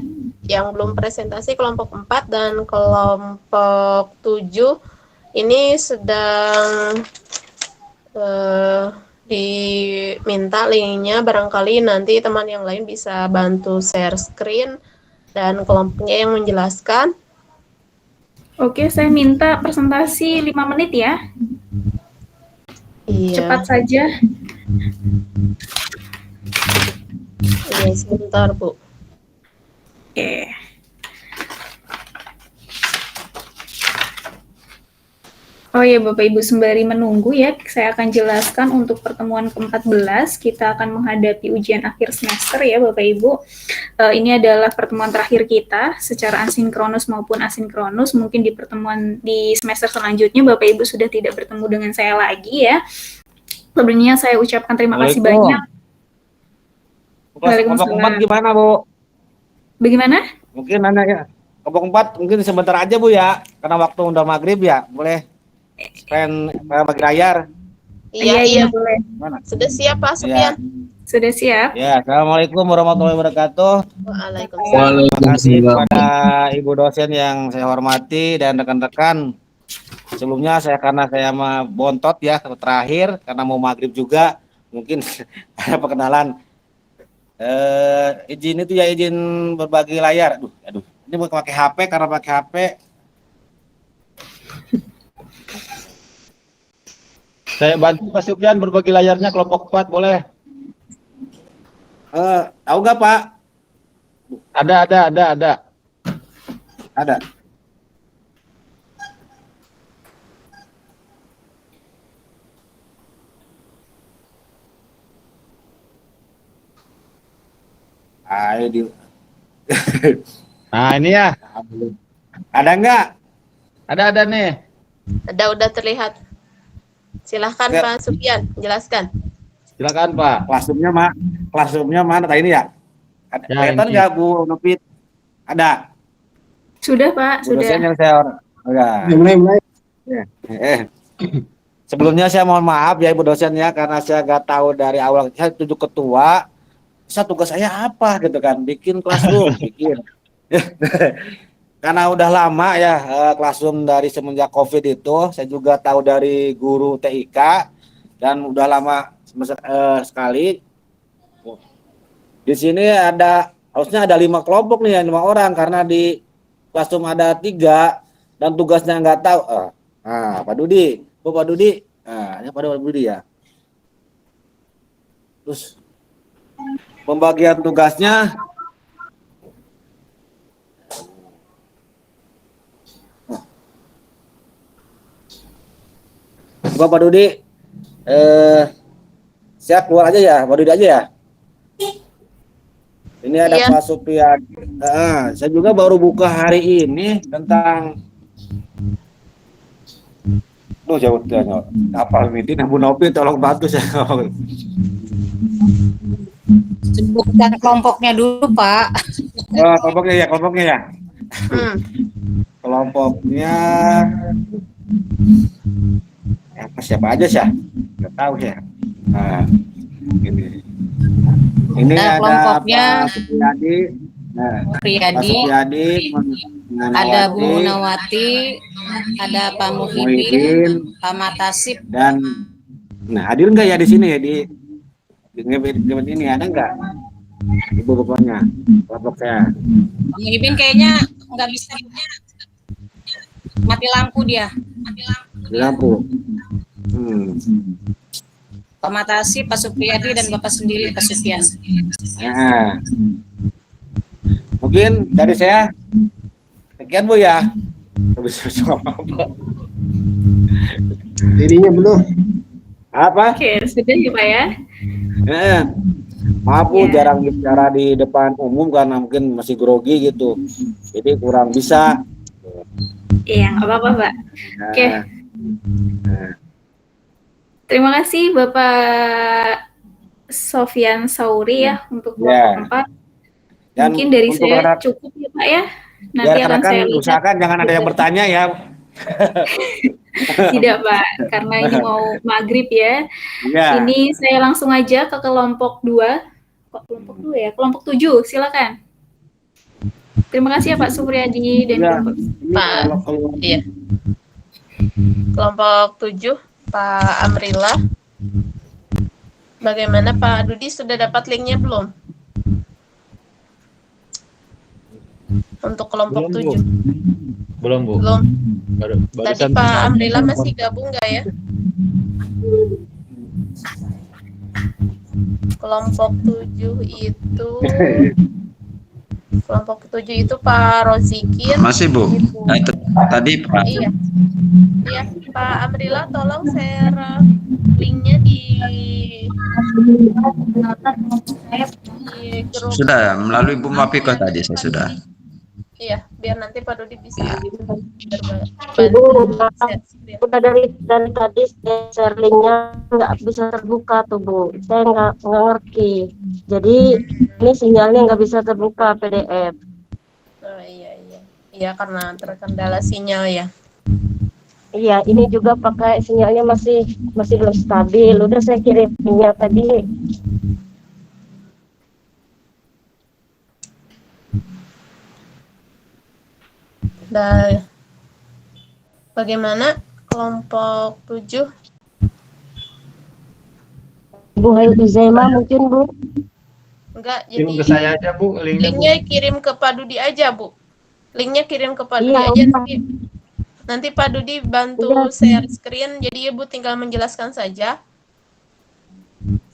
S4: Yang belum presentasi kelompok 4 dan kelompok 7 ini sedang diminta linknya. Barangkali nanti teman yang lain bisa bantu share screen dan kelompoknya yang menjelaskan.
S2: Oke, saya minta presentasi 5 menit ya.
S4: Iya.
S2: Cepat saja.
S4: Iya, sebentar Bu.
S2: Oke. Oh ya Bapak Ibu, sembari menunggu ya, saya akan jelaskan untuk pertemuan ke-14, kita akan menghadapi ujian akhir semester ya Bapak Ibu. Ini adalah pertemuan terakhir kita secara asinkronus maupun asinkronus. Mungkin di pertemuan di semester selanjutnya Bapak Ibu sudah tidak bertemu dengan saya lagi ya. Sebelumnya saya ucapkan terima kasih banyak.
S14: Kelompok 4 gimana Bu?
S2: Bagaimana?
S14: Mungkin nanya ya. Kelompok 4 mungkin sebentar aja Bu ya, karena waktu udah maghrib ya, boleh spend bagi layar.
S4: Iya,
S2: boleh.
S4: Sudah siap Pak Sufyan?
S2: Sudah siap.
S14: Ya, Assalamualaikum warahmatullahi wabarakatuh.
S4: Waalaikumsalam.
S14: Terima kasih kepada Ibu dosen yang saya hormati dan rekan-rekan. Sebelumnya karena saya bontot ya terakhir karena mau maghrib juga, mungkin ada perkenalan. Izin itu ya izin berbagi layar. Aduh. Ini mau pakai HP karena pakai HP.
S1: Saya bantu Pak Sufyan berbagi layarnya kelompok 4 boleh?
S14: Tahu nggak Pak?
S1: Ada.
S14: Ada.
S1: Nah ini ya.
S14: Ada nggak?
S1: Ada nih.
S4: Udah terlihat. Silahkan
S14: Ya.
S4: Pak Sufyan, jelaskan.
S1: Silakan Pak.
S14: Classroom-nya mana tadi ini ya? Kelihatan nggak Bu Nopit? Ada.
S2: Sudah Pak,
S14: Bu
S2: sudah.
S14: dosen yang saya Sebelumnya saya mohon maaf ya Ibu dosen ya, karena saya nggak tahu dari awal. Saya tunjuk ketua, tugas saya apa gitu kan, bikin classroom, karena udah lama ya classroom dari semenjak COVID itu. Saya juga tahu dari guru TIK dan udah lama sekali. Di sini harusnya ada 5 kelompok nih ya, 5 orang, karena di classroom ada 3 dan tugasnya nggak tahu. Pak Dudi, ini Pak Dudi ya. Terus pembagian tugasnya Pak Dudi, saya keluar aja ya, Pak Dudi aja ya. Ini ada Pak Supian. Saya juga baru buka hari ini tentang jauh apa ini Bu Nopi, tolong bantu saya.
S15: Sebutkan kelompoknya dulu Pak.
S14: Kelompoknya ya. kelompoknya siapa aja sih? Nggak tahu ya. Nah, ini
S15: Nah,
S14: ada
S15: kelompoknya
S14: Pak Supriyadi. Nah, Pak
S15: Priyadi,
S14: Supriyadi,
S15: ada Bu
S14: Munawati,
S15: Munawati, ada Pak Muhyiddin,
S14: Muhyiddin,
S15: Pak Matasip.
S14: dan nah hadir nggak ya di sini ya di ini ada nggak ibu bapaknya kelompok saya?
S15: Pak Muhyiddin kayaknya nggak bisa, mati lampu dia.
S14: Di lampu.
S15: Pak Matasip, Pak Supriyadi, dan Bapak sendiri Pak Sufyan.
S14: Nah, mungkin dari saya sekian Bu ya. Bisa apa?
S17: Dirinya belum.
S14: Apa?
S2: Oke, sudah ya Pak ya.
S14: Maaf Bu, jarang bicara di depan umum karena mungkin masih grogi gitu. Jadi kurang bisa.
S2: Iya, nggak apa-apa Pak. Oke. Terima kasih Bapak Sofyan Sauri ya untuk kelompok 4.
S14: Dan
S2: Mungkin dari
S14: untuk
S2: saya cukup ya Pak ya. Nanti
S14: biar
S2: akan saya
S14: rekan
S2: lihat.
S14: usahakan jangan ada yang bertanya ya.
S2: Tidak Pak, karena ini mau maghrib ya.
S14: Iya.
S2: Ini saya langsung aja ke kelompok 2. Kok kelompok 2 ya? Kelompok 7, silakan. Terima kasih ya Pak Supriyadi dan kelompok
S4: Pak. Iya. Kelompok 7, Pak Amrila. Bagaimana Pak Dudi, sudah dapat linknya belum? Untuk kelompok 7.
S1: Belum Bu.
S4: Belum. Tadi
S1: Barusan
S4: Pak Amrila masih gabung nggak ya? Kelompok 7 itu Pak Rozikin.
S12: Masih Bu. Tadi Pak.
S4: Iya. Iya, Pak Amrila tolong share linknya di grup.
S12: Sudah melalui Bu Mafikoh tadi saya sudah.
S4: Iya, biar nanti Pak Dodi bisa
S9: Ibu, udah dari tadi share linknya nggak bisa terbuka tuh Bu. Saya nggak ngerti. Jadi ini sinyalnya nggak bisa terbuka PDF.
S4: Oh iya. Iya, karena terkendala sinyal ya.
S9: Iya, ini juga pakai sinyalnya masih belum stabil. Udah saya kirim linknya tadi.
S4: Dan bagaimana kelompok 7?
S9: Bu Hayu Zaima mungkin Bu?
S4: Enggak,
S1: kirim
S4: jadi
S1: ke saya aja Bu linknya.
S4: linknya kirim ke Pak Dudi aja Bu. Linknya kirim ke Pak Dudi
S9: Iya,
S4: aja
S9: Pak.
S4: nanti Pak Dudi bantu share screen, jadi Ibu tinggal menjelaskan saja.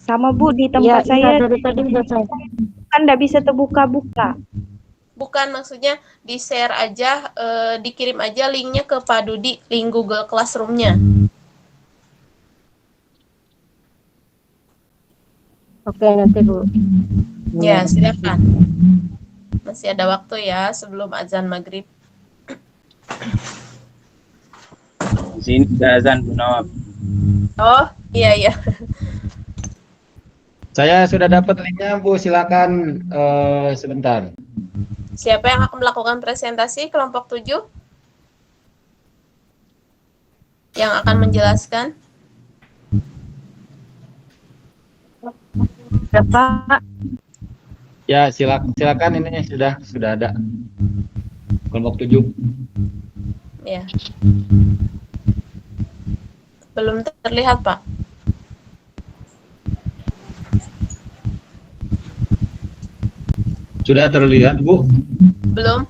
S8: Sama Bu, di tempat saya dari tadi kan nggak bisa terbuka-buka.
S4: Bukan, maksudnya di share aja, dikirim aja linknya ke Pak Dudi, link Google Classroom-nya.
S9: Oke, nanti Bu.
S4: Ya, silakan. Masih ada waktu ya sebelum azan maghrib.
S5: Di sini sudah azan Bu Nawab.
S4: Oh, iya.
S1: Saya sudah dapat linknya Bu, silakan sebentar.
S4: Siapa yang akan melakukan presentasi kelompok 7? Yang akan menjelaskan?
S9: Bapak.
S1: Ya, silakan ini sudah ada. Kelompok 7.
S4: Ya. Belum terlihat, Pak.
S1: Sudah terlihat, Bu?
S4: Belum.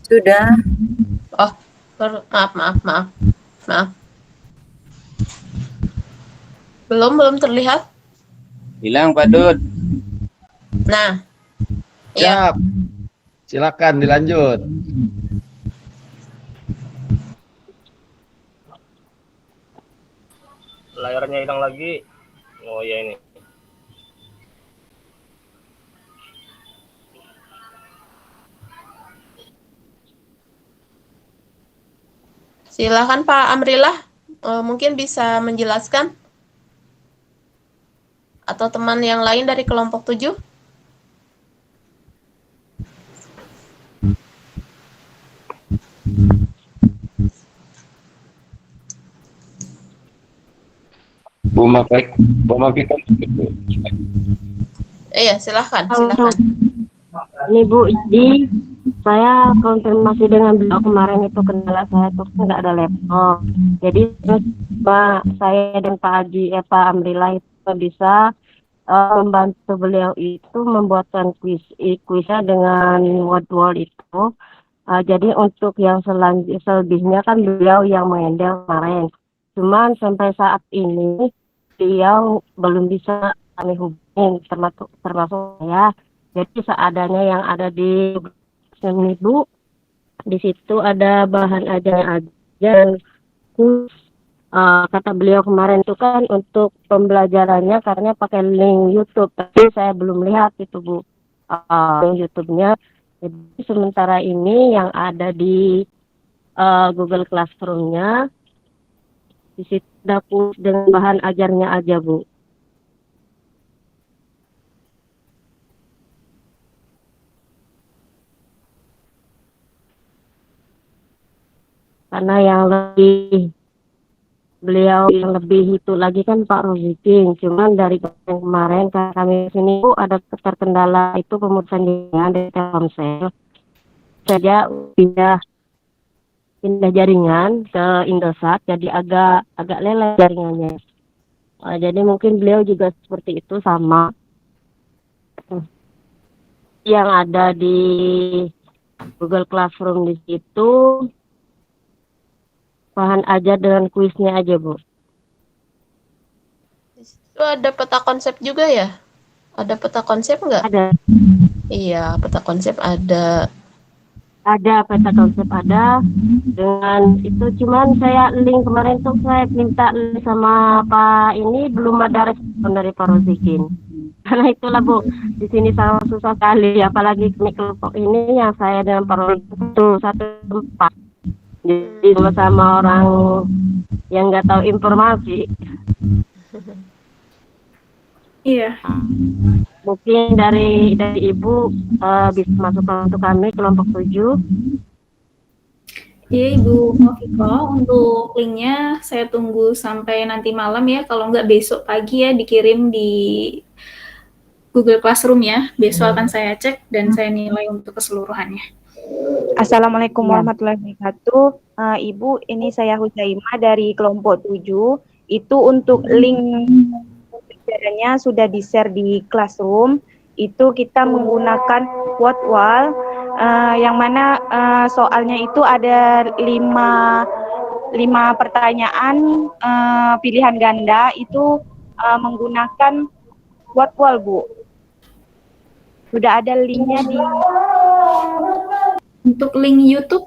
S8: Sudah.
S4: Oh, maaf. Belum terlihat.
S5: Hilang Pak Dud.
S4: Nah.
S1: Siap. Silakan dilanjut.
S7: Layarnya hilang lagi. Oh ya ini.
S4: Silakan Pak Amrillah, mungkin bisa menjelaskan, atau teman yang lain dari kelompok 7.
S3: Bu Mafika.
S4: Iya, silahkan.
S9: Ini Bu, jadi saya konfirmasi dengan beliau kemarin itu kendala saya tuh nggak ada laptop. Jadi terus saya dan Pak Pak Amrila itu bisa membantu beliau itu membuatkan kuisnya dengan word itu. Jadi untuk yang selebihnya kan beliau yang mengendal kemarin. Cuman sampai saat ini beliau belum bisa kami hubungin termasuk saya. Jadi seadanya yang ada di Ibu, di situ ada bahan aja dan kata beliau kemarin itu kan untuk pembelajarannya karena pakai link YouTube, tapi saya belum lihat itu Bu link YouTube-nya. Jadi sementara ini yang ada di Google Classroom-nya di situ ada dengan bahan ajarnya aja Bu. Karena yang lebih beliau yang lebih itu lagi kan Pak Rozikin, cuman dari kemarin kami sini Bu ada terkendala itu pemutusan jaringan dari Telkomsel. Saja pindah jaringan ke Indosat, jadi agak lelet jaringannya. Jadi mungkin beliau juga seperti itu sama. Yang ada di Google Classroom di situ bahan aja dengan kuisnya aja Bu.
S4: Itu ada peta konsep juga ya? Ada peta konsep nggak?
S9: Ada.
S4: Iya, peta konsep ada.
S9: Ada peta konsep ada dengan itu, cuman saya link kemarin tuh saya minta link sama Pak ini belum ada respon dari Pak Rozikin. Karena itulah Bu, di sini sangat susah sekali, apalagi kelompok ini yang saya dengan Pak Rozikin itu satu tempat. Jadi sama orang yang nggak tahu informasi.
S2: Iya.
S9: Mungkin dari Ibu bisa masukkan untuk kami kelompok 7.
S2: Iya Ibu Mafiko, untuk linknya saya tunggu sampai nanti malam ya, kalau nggak besok pagi ya dikirim di Google Classroom ya. Besok akan saya cek dan saya nilai untuk keseluruhannya.
S8: Assalamualaikum warahmatullahi wabarakatuh. Ibu, ini saya Huzaimah dari kelompok 7. Itu untuk link pelajarannya sudah di-share di Classroom. Itu kita menggunakan word wall yang mana soalnya itu ada 5 pertanyaan pilihan ganda itu menggunakan word wall Bu. Sudah ada linknya di
S2: untuk link YouTube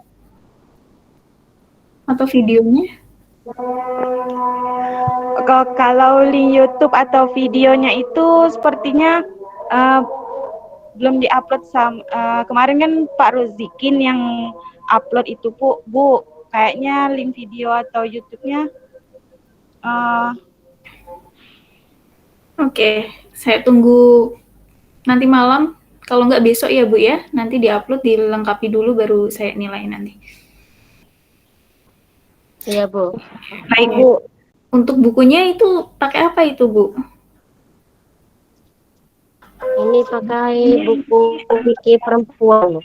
S2: atau videonya?
S8: Kalau link YouTube atau videonya itu sepertinya belum diupload kemarin kan Pak Rozikin yang upload itu Bu. Kayaknya link video atau YouTube-nya
S2: Oke, saya tunggu nanti malam. Kalau nggak besok ya Bu ya, nanti diupload, dilengkapi dulu baru saya nilai nanti.
S9: Iya Bu.
S2: Baik Bu. Untuk bukunya itu pakai apa itu Bu?
S9: Ini pakai buku fikih perempuan.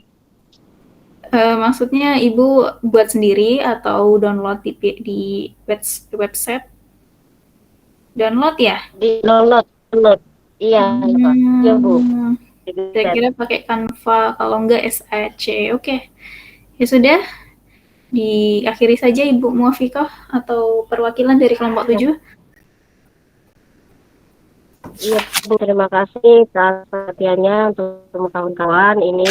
S2: Maksudnya Ibu buat sendiri atau download di website? Download ya?
S9: Di download. Iya, iya Bu.
S2: Saya kira pakai Canva, kalau enggak SAC. Oke. Ya sudah. Diakhiri saja Ibu Muafiqah atau perwakilan dari kelompok 7.
S9: Iya Bu, terima kasih atas perhatiannya untuk semua kawan-kawan. Ini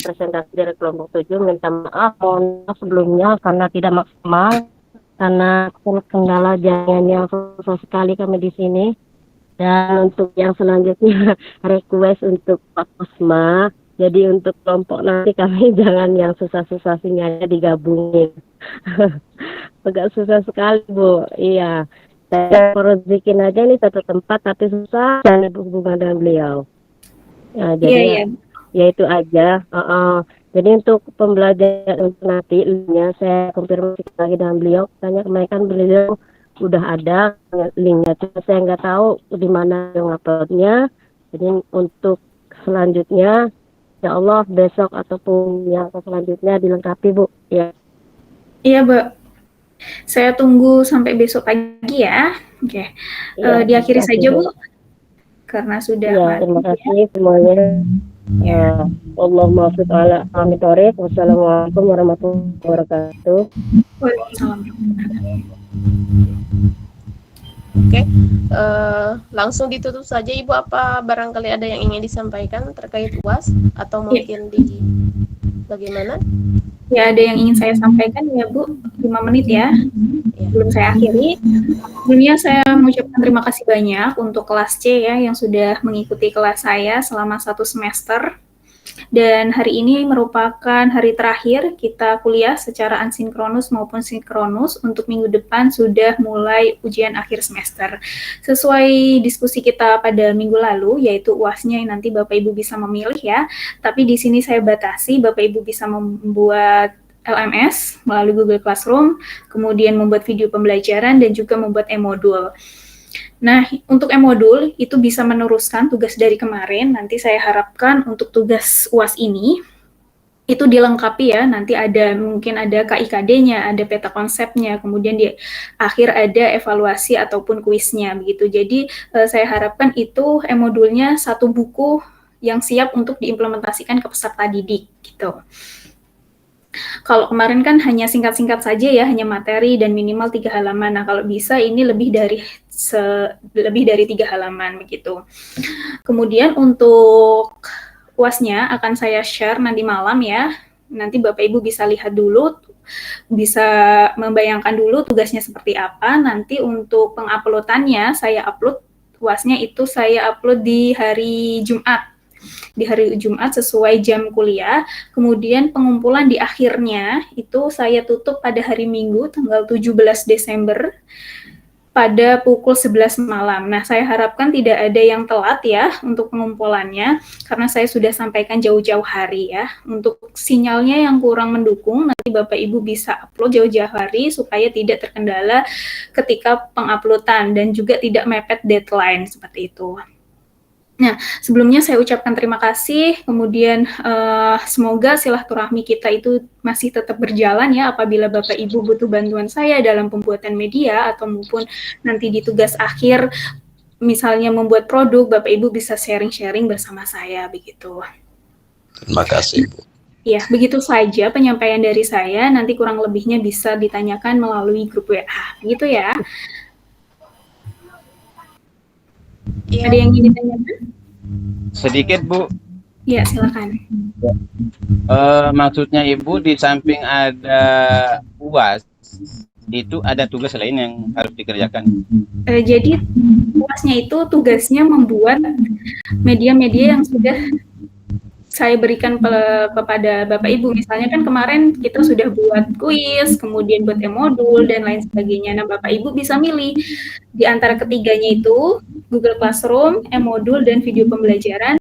S9: presentasi dari kelompok 7. Minta maaf sebelumnya karena tidak maksimal, karena kendala jaringan yang susah sekali kami di sini. Dan untuk yang selanjutnya request untuk Pak Kusma. Jadi untuk kelompok nanti kami jangan yang susah-susah sinyalnya digabungin. Agak susah sekali Bu. Iya. Saya Rozikin aja ini satu tempat tapi susah dan berhubungan dengan beliau. Ya, jadi ya itu aja. Jadi untuk pembelajaran nanti linknya saya konfirmasi lagi dengan beliau. Tanya kemarin kan beliau udah ada linknya, cuma saya nggak tahu di mana yang uploadnya. Jadi untuk selanjutnya, ya Allah besok ataupun yang selanjutnya dilengkapi Bu. Ya.
S2: Iya, Mbak. Saya tunggu sampai besok pagi ya. Oke.
S9: Iya,
S2: Diakhiri
S9: terima kasih,
S2: saja,
S9: Bu.
S2: Bu. Karena sudah
S9: Ya, terima kasih semuanya. Allahumma waffiq ala aqwamit thoriq. Wassalamualaikum warahmatullahi wabarakatuh.
S2: Waalaikumsalam.
S4: Oke, langsung ditutup saja Ibu. Apa barangkali ada yang ingin disampaikan terkait UAS atau mungkin di bagaimana?
S2: Ya, ada yang ingin saya sampaikan ya Bu, 5 menit ya. Sebelum saya akhiri, sebelumnya saya mengucapkan terima kasih banyak untuk kelas C ya yang sudah mengikuti kelas saya selama 1 semester. Dan hari ini merupakan hari terakhir kita kuliah secara asinkronus maupun sinkronus. Untuk minggu depan sudah mulai ujian akhir semester. Sesuai diskusi kita pada minggu lalu, yaitu UAS-nya yang nanti Bapak Ibu bisa memilih ya. Tapi di sini saya batasi, Bapak Ibu bisa membuat LMS melalui Google Classroom, kemudian membuat video pembelajaran, dan juga membuat e-modul. Nah, untuk e-modul itu bisa meneruskan tugas dari kemarin. Nanti saya harapkan untuk tugas UAS ini itu dilengkapi ya. Nanti mungkin ada KIKD-nya, ada peta konsepnya, kemudian di akhir ada evaluasi ataupun kuisnya begitu. Jadi saya harapkan itu e-modulnya 1 buku yang siap untuk diimplementasikan ke peserta didik gitu. Kalau kemarin kan hanya singkat-singkat saja ya, hanya materi dan minimal 3 halaman. Nah, kalau bisa ini lebih dari 3 halaman begitu. Kemudian untuk UAS-nya akan saya share nanti malam ya. Nanti Bapak Ibu bisa lihat dulu, bisa membayangkan dulu tugasnya seperti apa. Nanti untuk penguploadannya saya upload UAS-nya itu saya upload di hari Jumat. Di hari Jumat sesuai jam kuliah, kemudian pengumpulan di akhirnya itu saya tutup pada hari Minggu tanggal 17 Desember pada pukul 11 malam. Nah, saya harapkan tidak ada yang telat ya untuk pengumpulannya, karena saya sudah sampaikan jauh-jauh hari ya. Untuk sinyalnya yang kurang mendukung, nanti Bapak Ibu bisa upload jauh-jauh hari supaya tidak terkendala ketika penguploadan dan juga tidak mepet deadline seperti itu. Nah, sebelumnya saya ucapkan terima kasih, kemudian semoga silaturahmi kita itu masih tetap berjalan ya apabila Bapak Ibu butuh bantuan saya dalam pembuatan media atau maupun nanti di tugas akhir, misalnya membuat produk, Bapak Ibu bisa sharing-sharing bersama saya, begitu.
S12: Terima kasih, Bu.
S2: Ya, begitu saja penyampaian dari saya, nanti kurang lebihnya bisa ditanyakan melalui grup WA, gitu ya. Ada yang ingin ditanyakan?
S5: Sedikit Bu.
S2: Ya, silakan.
S5: Maksudnya Ibu di samping ada UAS, itu ada tugas lain yang harus dikerjakan.
S2: Jadi UASnya itu tugasnya membuat media-media yang sudah saya berikan kepada Bapak Ibu. Misalnya kan kemarin kita sudah buat kuis, kemudian buat e-modul, dan lain sebagainya. Nah, Bapak Ibu bisa milih di antara ketiganya itu, Google Classroom, e-modul, dan video pembelajaran.